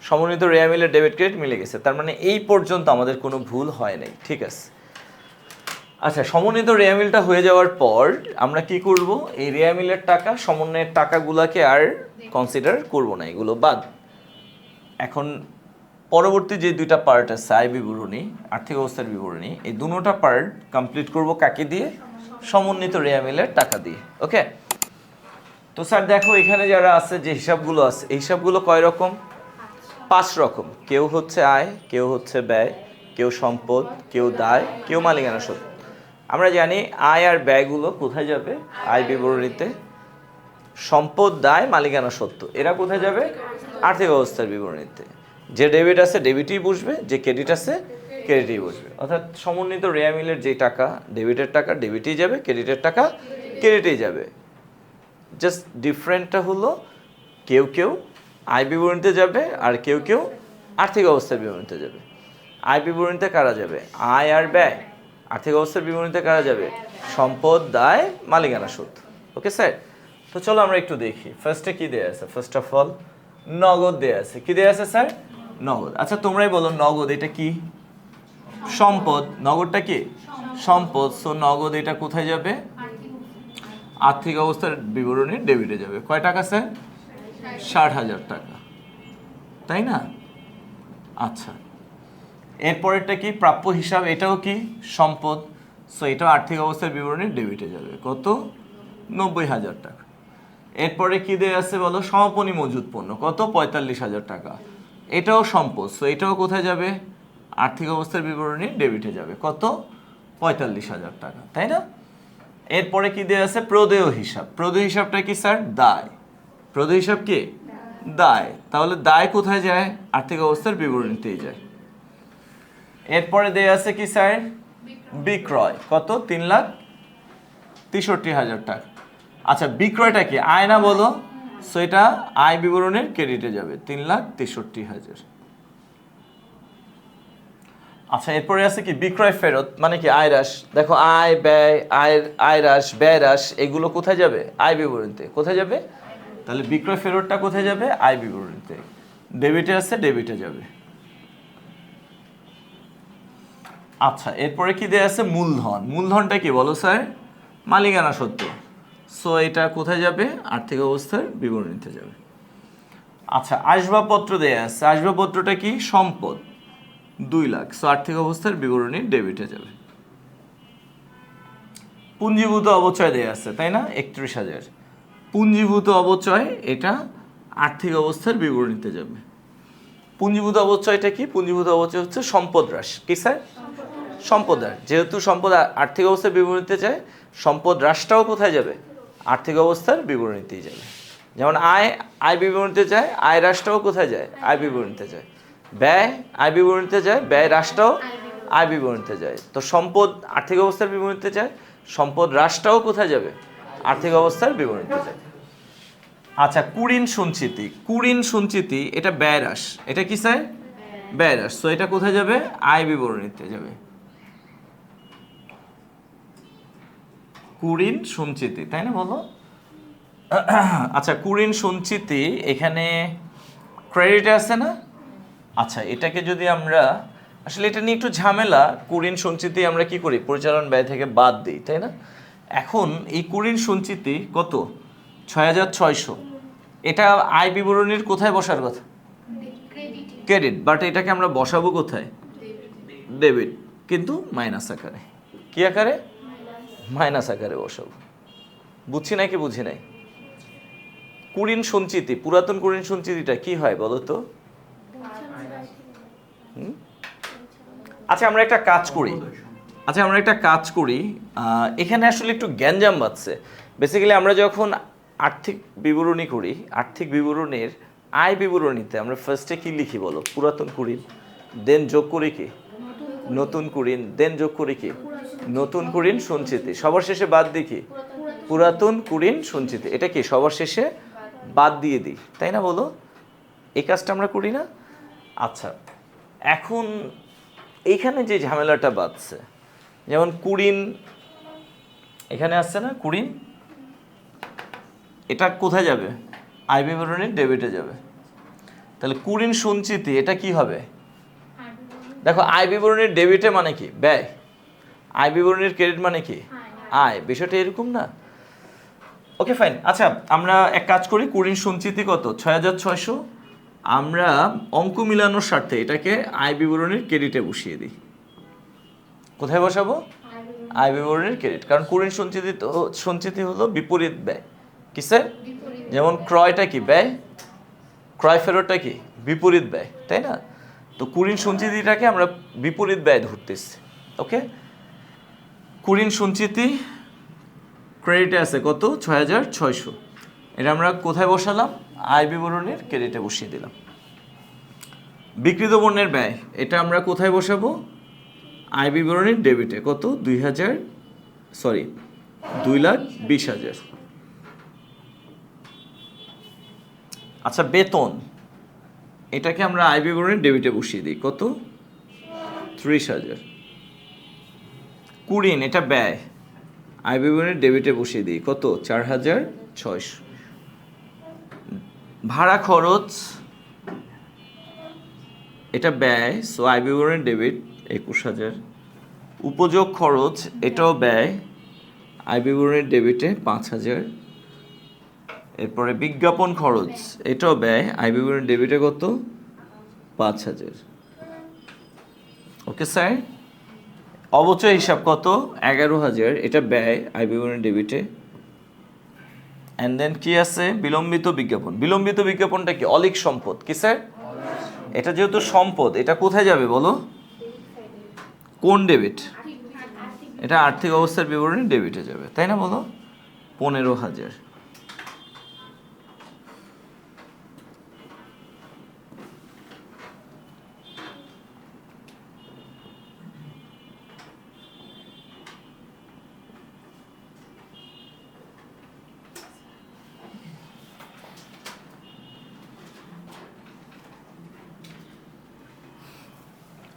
সমন্বিত রেয়া মিলের ডেবিট ক্রেডিট মিলে গেছে, তার মানে এই পর্যন্ত আমাদের কোনো ভুল হয় নাই, ঠিক আছে। আচ্ছা, সমন্বিত রেয়া মিলটা হয়ে যাওয়ার পর আমরা কি করব? এই রেয়া মিলের টাকা, সমন্বয়ের টাকাগুলোকে আর কনসিডার করব না, এগুলো বাদ। এখন পরবর্তী যে দুইটা পার্ট আছে, আয় বিবরণী, আর্থিক অবস্থার বিবরণী, এই দুটোটা পার্ট কমপ্লিট করব কাকে দিয়ে? সমন্বিত রেয়া মিলের টাকা দিয়ে। ওকে, তো স্যার দেখো এখানে যারা আছে, যে হিসাবগুলো আছে, এই হিসাবগুলো কয় রকম? 5 রকম। কেউ হচ্ছে আয়, কেউ হচ্ছে ব্যয়, কেউ সম্পদ, কেউ দায়, কেউ মালিকানা সত্ত্ব। আমরা জানি আয় আর ব্যয়গুলো কোথায় যাবে? আয় বিবরণীতে। সম্পদ, দায়, মালিকানা সত্ত্ব এরা কোথায় যাবে? আর্থিক অবস্থার বিবরণীতে। যে ডেবিট আছে ডেবিটই বসবে, যে ক্রেডিট আছে ক্রেডিটই বসবে। অর্থাৎ সমন্বিত রেয়া মিলের যে টাকা, ডেবিটের টাকা ডেবিটেই যাবে, ক্রেডিটের টাকা ক্রেডিটেই যাবে। জাস্ট ডিফারেন্টটা হলো কেউ কেউ আয় বিবরণীতে যাবে আর কেউ কেউ আর্থিক অবস্থার বিবরণীতে যাবে। আয় বিবরণীতে কারা যাবে? আয় আর ব্যয়। আর্থিক অবস্থার বিবরণীতে কারা যাবে? সম্পদ, দায়, মালিকানা সত্ত্ব। ওকে স্যার, তো চলো আমরা একটু দেখি। ফার্স্টে কি দেয়া আছে? ফার্স্ট অফ অল নগদ দেয়া আছে। কি দেয়া আছে স্যার? নগদ। আচ্ছা, তোমরাই বলো নগদ এটা কি? সম্পদ। নগদটা কি? সম্পদ। সো নগদ এটা কোথায় যাবে? আর্থিক অবস্থার বিবরণী ডেবিটে যাবে। কয় টাকা স্যার? 60,000 টাকা, তাই না? আচ্ছা, এরপরেরটা কি? প্রাপ্য হিসাব। এটাও কি? সম্পদ। সো এটাও আর্থিক অবস্থার বিবরণী ডেবিটে যাবে। কত? 90,000 টাকা। এরপরে কি দেয়া আছে বলো? সমাপনী মজুদ পণ্য। কত? 45,000 টাকা। এটাও সম্পদ। সো এটাও কোথায় যাবে? আর্থিক অবস্থার বিবরণী ডেবিটে যাবে। কত? 45,000 টাকা, তাই না? এরপরে কি দেয়া আছে? প্রদেয় হিসাব। প্রদেয় হিসাবটা কি স্যার? দায়। প্রদেয় হিসাব কি? দায়। তাহলে দায় কোথায় যায়? আর্থিক অবস্থার বিবরণীতেই যায়। এরপরে দেয়া আছে কি স্যার? বিক্রয়। কত? 3,63,000 টাকা। আচ্ছা, বিক্রয়টা কি? আয় না বলো? সো এটা আয় বিবরণীর ক্রেডিটে যাবে, 3,63,000। আচ্ছা, এরপরে আছে কি? বিক্রয় ফেরত। মানে কি? আয় হ্রাস। দেখো আয় ব্যয়, আয় হ্রাস, ব্যয় হ্রাস, এগুলো কোথায় যাবে? আয় বিবরণীতে। কোথায় যাবে? তাহলে বিক্রয় ফেরতটা কোথায় যাবে? আয় বিবরণীতে। ডেবিটে আছে ডেবিটে যাবে। আচ্ছা, এরপরে কি দেয়া আছে? মূলধন। মূলধনটা কি বলো স্যার? মালিকানা সত্ত্ব। সো এটা কোথায় যাবে? আর্থিক অবস্থার বিবরণীতে যাবে। আচ্ছা, আসবাবপত্র দেয়া আছে। আসবাবপত্রটা কি? সম্পদ, 2 লাখ। সো আর্থিক অবস্থার বিবরণী ডেবিটে যাবে। পুঞ্জীভূত অবচয় দেয়া আছে, তাই না? 31,000। পুঞ্জীভূত অবচয় এটা আর্থিক অবস্থার বিবরণীতে যাবে। পুঞ্জীভূত অবচয়টা কি? পুঞ্জীভূত অবচয় হচ্ছে সম্পদ হ্রাস। কি স্যার? সম্পদ হ্রাস। যেহেতু সম্পদ আর্থিক অবস্থার বিবরণীতে যায়, সম্পদ হ্রাসটাও কোথায় যাবে? আর্থিক অবস্থার বিবরণীতেই যাবে। যেমন আয় বিবরণীতে যায়, আয় হ্রাসটাও কোথায় যায়? আয় বিবরণীতে যায়। ব্যয় আয় বিবরণীতে যায়, ব্যয় হ্রাসটাও আয় বিবরণীতে যায়। তো সম্পদ আর্থিক অবস্থার বিবরণীতে যায়, সম্পদ হ্রাসটাও কোথায় যাবে? আর্থিক অবস্থার বিবরণীতে যায়। আচ্ছা, কুঋণ সঞ্চিতি। কুঋণ সঞ্চিতি এটা ব্যয় হ্রাস। এটা কি স্যার? ব্যয় হ্রাস। সো এটা কোথায় যাবে? আয় বিবরণীতে যাবে। কুঋণ সঞ্চিতি, তাই না বলো? আচ্ছা, কুঋণ সঞ্চিতি এখানে ক্রেডিট আছে না? আচ্ছা, এটাকে যদি আমরা আসলে এটা নিয়ে একটু ঝামেলা। কুঋণ সঞ্চিতি আমরা কি করি? পরিচালন ব্যয় থেকে বাদ দিই, তাই না? এখন এই কুঋণ সঞ্চিতি কত? 6,600। এটা আয় বিবরণীর কোথায় বসার কথা? ক্রেডিট। বাট এটাকে আমরা বসাবো কোথায়? ডেবিট, কিন্তু মাইনাস আকারে। কি আকারে? মাইনাস আকারে বসাবো। বুঝছি নাকি বুঝি নাই? কুঋণ সঞ্চিতি, পুরাতন কুঋণ সঞ্চিতিটা কি হয় বলো তো? আচ্ছা, আমরা একটা কাজ করি। এখানে আসলে একটু গ্যাঞ্জাম বাজছে। বেসিক্যালি আমরা যখন আর্থিক বিবরণী করি, আর্থিক বিবরণীর আয় বিবরণীতে আমরা ফার্স্টে কি লিখি বলো? পুরাতন কুঋণ, দেন যোগ করি কি? নতুন কুঋণ, দেন যোগ করি কি? নতুন কুঋণ সঞ্চিতি, সবার শেষে বাদ দিই কি? পুরাতন কুঋণ সঞ্চিতি। এটা কি সবার শেষে বাদ দিয়ে দিই, তাই না বলো? এই কাজটা আমরা করি না? আচ্ছা, এখন এইখানে যে ঝামেলাটা বাজছে, যেমন কুঋণ এখানে আসছে না? কুঋণ এটা কোথায় যাবে? আয় বিবরণীর ডেবিটে যাবে। তাহলে কুঋণ সঞ্চিতি এটা কি হবে? দেখো, আয় বিবরণীর ডেবিটে মানে কি? ব্যয়। আয় বিবরণীর ক্রেডিট মানে কি? আয়। বিষয়টা এরকম না? ওকে, ফাইন। আচ্ছা, আমরা এক কাজ করি। কুঋণ সঞ্চিতি কত? 6,600। আমরা অঙ্ক মিলানোর স্বার্থে এটাকে আয় বিবরণীর ক্রেডিটে বসিয়ে দিই। কোথায় বসাবো? আয় বিবরণীর ক্রেডিট। কারণ কুঋণ সঞ্চিতি হলো বিপরীত ব্যয়। কি স্যার? যেমন ক্রয়টা কি? ব্যয়। ক্রয় ফেরতটা কি? বিপরীত ব্যয়, তাই না? তো কুঋণ সঞ্চিতিটাকে আমরা বিপরীত ব্যয় ধরতেছি। ওকে, কুঋণ সঞ্চিতি ক্রেডিটে আছে কত? 6,600। এটা আমরা কোথায় বসালাম? আয় বিবরণীর ক্রেডিটে বসিয়ে দিলাম। বিক্রিত পণ্যের ব্যয় এটা আমরা কোথায় বসাবো? আয় বিবরণীর ডেবিটে। কত? 2,20,000। আচ্ছা, বেতন এটাকে আমরা আয় বিবরণীর ডেবিটে বসিয়ে দিই। কত? 30,000। কুঋণ এটা ব্যয়, আয় বিবরণীর ডেবিটে বসিয়ে দিই। কত? 4,600। ভাড়া খরচ এটা ব্যয়, সো আয় বিবরণীর ডেবিট 21,000। উপযোগ খরচ এটাও ব্যয়, আয় বিবরণীর ডেবিটে 5,000। এরপরে বিজ্ঞাপন খরচ এটাও ব্যয়, আয় বিবরণীর ডেবিটে কত? 5,000। Okay sir. অবচয় হিসাব কত? 11,000। এটা ব্যয়, আয় বিবরণীর ডেবিটে। অ্যান্ড দেন কি আছে? বিলম্বিত বিজ্ঞাপন। বিলম্বিত বিজ্ঞাপনটা কি? অলিক সম্পদ। কি স্যার? এটা যেহেতু সম্পদ, এটা কোথায় যাবে বলো? কোন ডেবিট? এটা আর্থিক অবস্থার বিবরণী ডেবিটে যাবে, তাই না বলো? 15,000।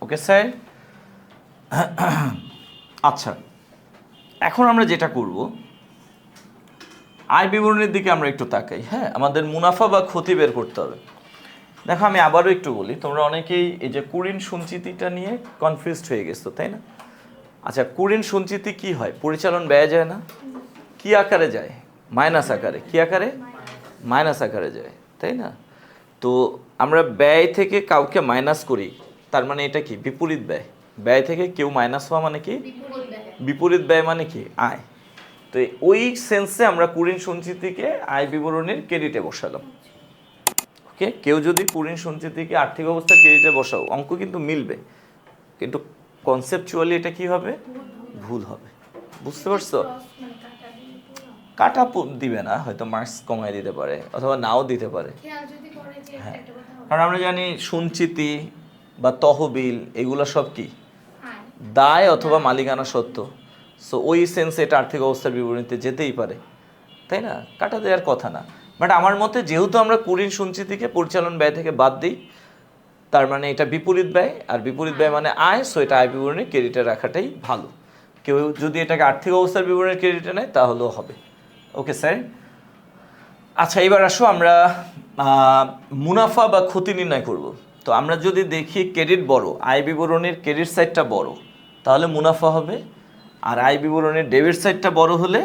Okay sir. আচ্ছা, এখন আমরা যেটা করব, আয় বিবরণীর দিকে আমরা একটু তাকাই। হ্যাঁ, আমাদের মুনাফা বা ক্ষতি বের করতে হবে। দেখো, আমি আবারও একটু বলি, তোমরা অনেকেই এই যে কুঋণ সঞ্চিতিটা নিয়ে কনফিউজড হয়ে গেছো, তাই না? আচ্ছা, কুড়ির সঞ্চিতি কি হয়? পরিচালন ব্যয় যায় না? কি আকারে যায়? মাইনাস আকারে। কি আকারে? মাইনাস আকারে যায়, তাই না? তো আমরা ব্যয় থেকে কাউকে মাইনাস করি, তার মানে এটা কি? বিপরীত ব্যয়। ব্যয় থেকে কেউ মাইনাস হওয়া মানে কি? বিপরীত ব্যয় মানে কি? আয়। তো ওই সেন্সে আমরা কুড়ির সঞ্চিতিকে আয় বিবরণীর ক্রেডিটে বসালাম। ওকে, কেউ যদি কুড়ির সঞ্চিতিকে আর্থিক অবস্থা ক্রেডিটে বসাও, অঙ্ক কিন্তু মিলবে, কিন্তু কনসেপচুয়ালি এটা কি হবে? ভুল হবে। বুঝতে পারছো? কাটা দিবে না, হয়তো মার্কস কমায় দিতে পারে অথবা নাও দিতে পারে। হ্যাঁ, কারণ আমরা জানি সঞ্চিতি বা তহবিল এগুলো সব কি? দায় অথবা মালিকানা সত্ত্ব। সো ওই সেন্সে এটা আর্থিক অবস্থার বিবরণীতে যেতেই পারে, তাই না? কাটা দেওয়ার কথা না। বাট আমার মতে যেহেতু আমরা কুড়ির সঞ্চিতিকে পরিচালন ব্যয় থেকে বাদ দিই, তার মানে এটা বিপরীত ব্যয়, আর বিপরীত ব্যয় মানে আয়, সো এটা আয় বিবরণী ক্রেডিটে রাখাটাই ভালো। কেউ যদি এটাকে আর্থিক অবস্থার বিবরণীর ক্রেডিটে নেয় তাহলেও হবে। Okay sir. আচ্ছা, এবার আসো আমরা মুনাফা বা ক্ষতি নির্ণয় করব। তো আমরা যদি দেখি ক্রেডিট বড়, আয় বিবরণীর ক্রেডিট সাইডটা বড়, তাহলে মুনাফা হবে, আর আয় বিবরণীর ডেবিট সাইডটা বড় হলে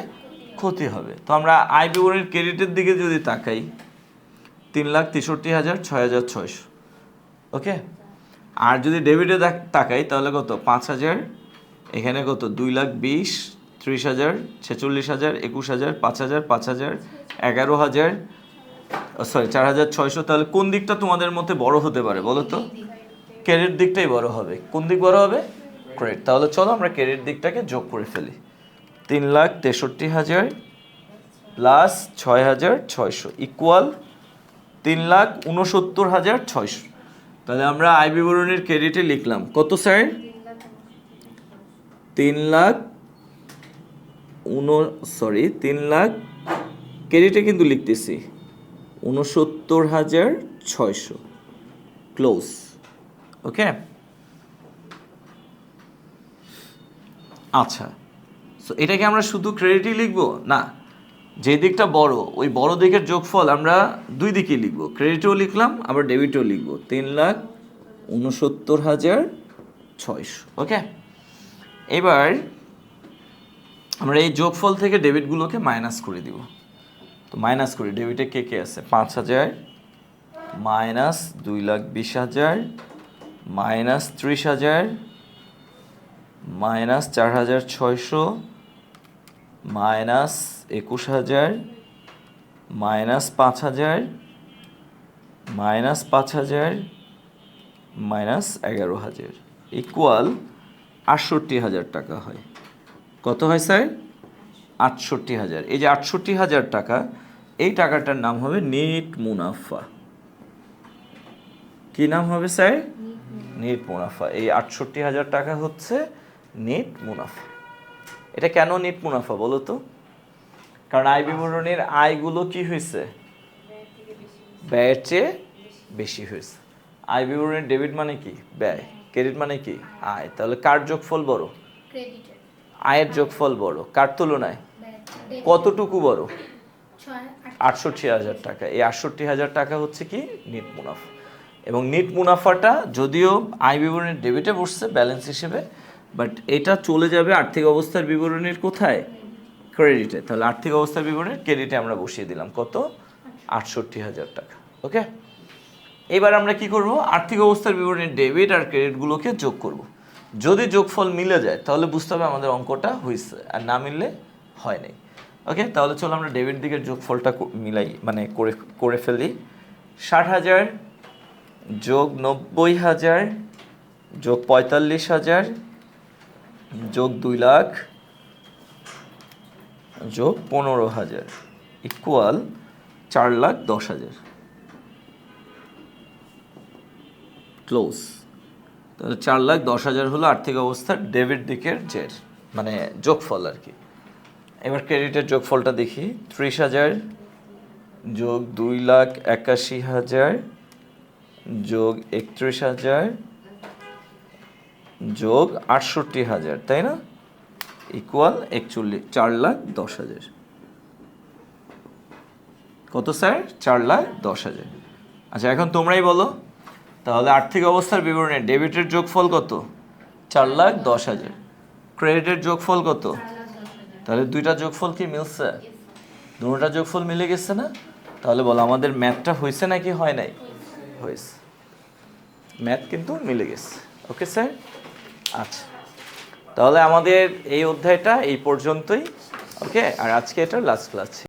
ক্ষতি হবে। তো আমরা আয় বিবরণীর ক্রেডিটের দিকে যদি তাকাই, 3,63,000, 6,600। ওকে, আর যদি ডেবিটে তাকাই তাহলে কত? 5,000, এখানে কত? 2,20,000, 30,000, 46,000, 21,000, 5,000, 5,000, 11,000, সরি 4,600। তাহলে কোন দিকটা তোমাদের মধ্যে বড় হতে পারে বলো তো? ক্রেডিট দিকটাই বড় হবে। কোন দিক বড় হবে? ক্রেডিট। তাহলে চলো আমরা ক্রেডিট দিকটাকে যোগ করে ফেলি। 3,63,000 প্লাস 6,600 ইকুয়াল 3,69,600। তাহলে আমরা আয় বিবরণীর ক্রেডিটে লিখলাম কত স্যার? 3,00,000 ক্রেডিটে কিন্তু লিখতেছি 69,600 ক্লোজ। ওকে, আচ্ছা, সো এটাকে আমরা শুধু ক্রেডিটই লিখবো না, যে দিকটা বড় ওই বড় দিকের যোগফল আমরা দুই দিকেই লিখবো, ক্রেডিটেও লিখলাম আবার ডেবিটেও লিখবো, 3,69,600। ওকে, এবার আমরা এই যোগফল থেকে ডেবিটগুলোকে মাইনাস করে দিব। তো মাইনাস করি, ডেবিটে কে কে আছে? 5,000 minus 2,20,000 minus 30,000 minus 4,600 minus 21,000 minus 5,000 minus 5,000 minus 11,000 equal 68,000 টাকা হয়। কত হয় স্যার? 68,000। এই যে 68,000 টাকা, এই টাকাটার নাম হবে নেট মুনাফা। কি নাম হবে স্যার? নেট মুনাফা। এই 68,000 টাকা হচ্ছে নেট মুনাফা। এটা কেন নেট মুনাফা বলো তো? কারণ আয় বিবরণীর আয়গুলো কি হয়েছে? ব্যয়ের চেয়ে বেশি হয়েছে। আয় বিবরণীর ডেবিট মানে কি? ব্যয়। ক্রেডিট মানে কি? আয়। তাহলে কার যোগফল বড়? আয়ের যোগফল বড়। কার তুলনায়? কতটুকু বড়? 68,000 টাকা। এই 68,000 টাকা হচ্ছে কি? নেট মুনাফা। এবং নেট মুনাফাটা যদিও আয় বিবরণীর ডেবিটে বসছে ব্যালেন্স হিসেবে, বাট এটা চলে যাবে আর্থিক অবস্থার বিবরণীর কোথায়? ক্রেডিটে। তাহলে আর্থিক অবস্থার বিবরণীর ক্রেডিটে আমরা বসিয়ে দিলাম কত? 68,000 টাকা। ওকে, এবার আমরা কি করব? আর্থিক অবস্থার বিবরণীর ডেবিট আর ক্রেডিটগুলোকে যোগ করব। যদি যোগফল মিলে যায় তাহলে বুঝতে হবে আমাদের অঙ্কটা হয়েছে, আর না মিললে হয় নাই। ওকে, তাহলে চলো আমরা ডেবিট দিকের যোগফলটা মিলাই, মানে করে ফেলি। 60,000 যোগ 90,000 যোগ 45,000 যোগ 2 লাখ যোগ 15,000 ইকুয়াল 4,10,000 ক্লোজ। তাহলে 4,10,000 হলো আর্থিক অবস্থার ডেবিট দিকের জের, মানে যোগফল আর কি। এবার ক্রেডিটের যোগফলটা দেখি। 30,000 যোগ 2,81,000 যোগ 31,000 যোগ 68,000, তাই না? ইকুয়াল 4,10,000। কত স্যার? 4,10,000। আচ্ছা, এখন তোমরাই বলো তাহলে আর্থিক অবস্থার বিবরণে ডেবিটের যোগফল কত? 4,10,000। ক্রেডিটের যোগফল কত? তাহলে দুইটা যোগফল কি মিলছে? দুটোটা যোগফল মিলে গেছে না? তাহলে বলো আমাদের ম্যাথটা হয়েছে নাকি হয় নাই? হয়েছে, ম্যাথ কিন্তু মিলে গেছে। ওকে স্যার, আচ্ছা তাহলে আমাদের এই অধ্যায়টা এই পর্যন্তই। ওকে, আর আজকে এটা লাস্ট ক্লাস।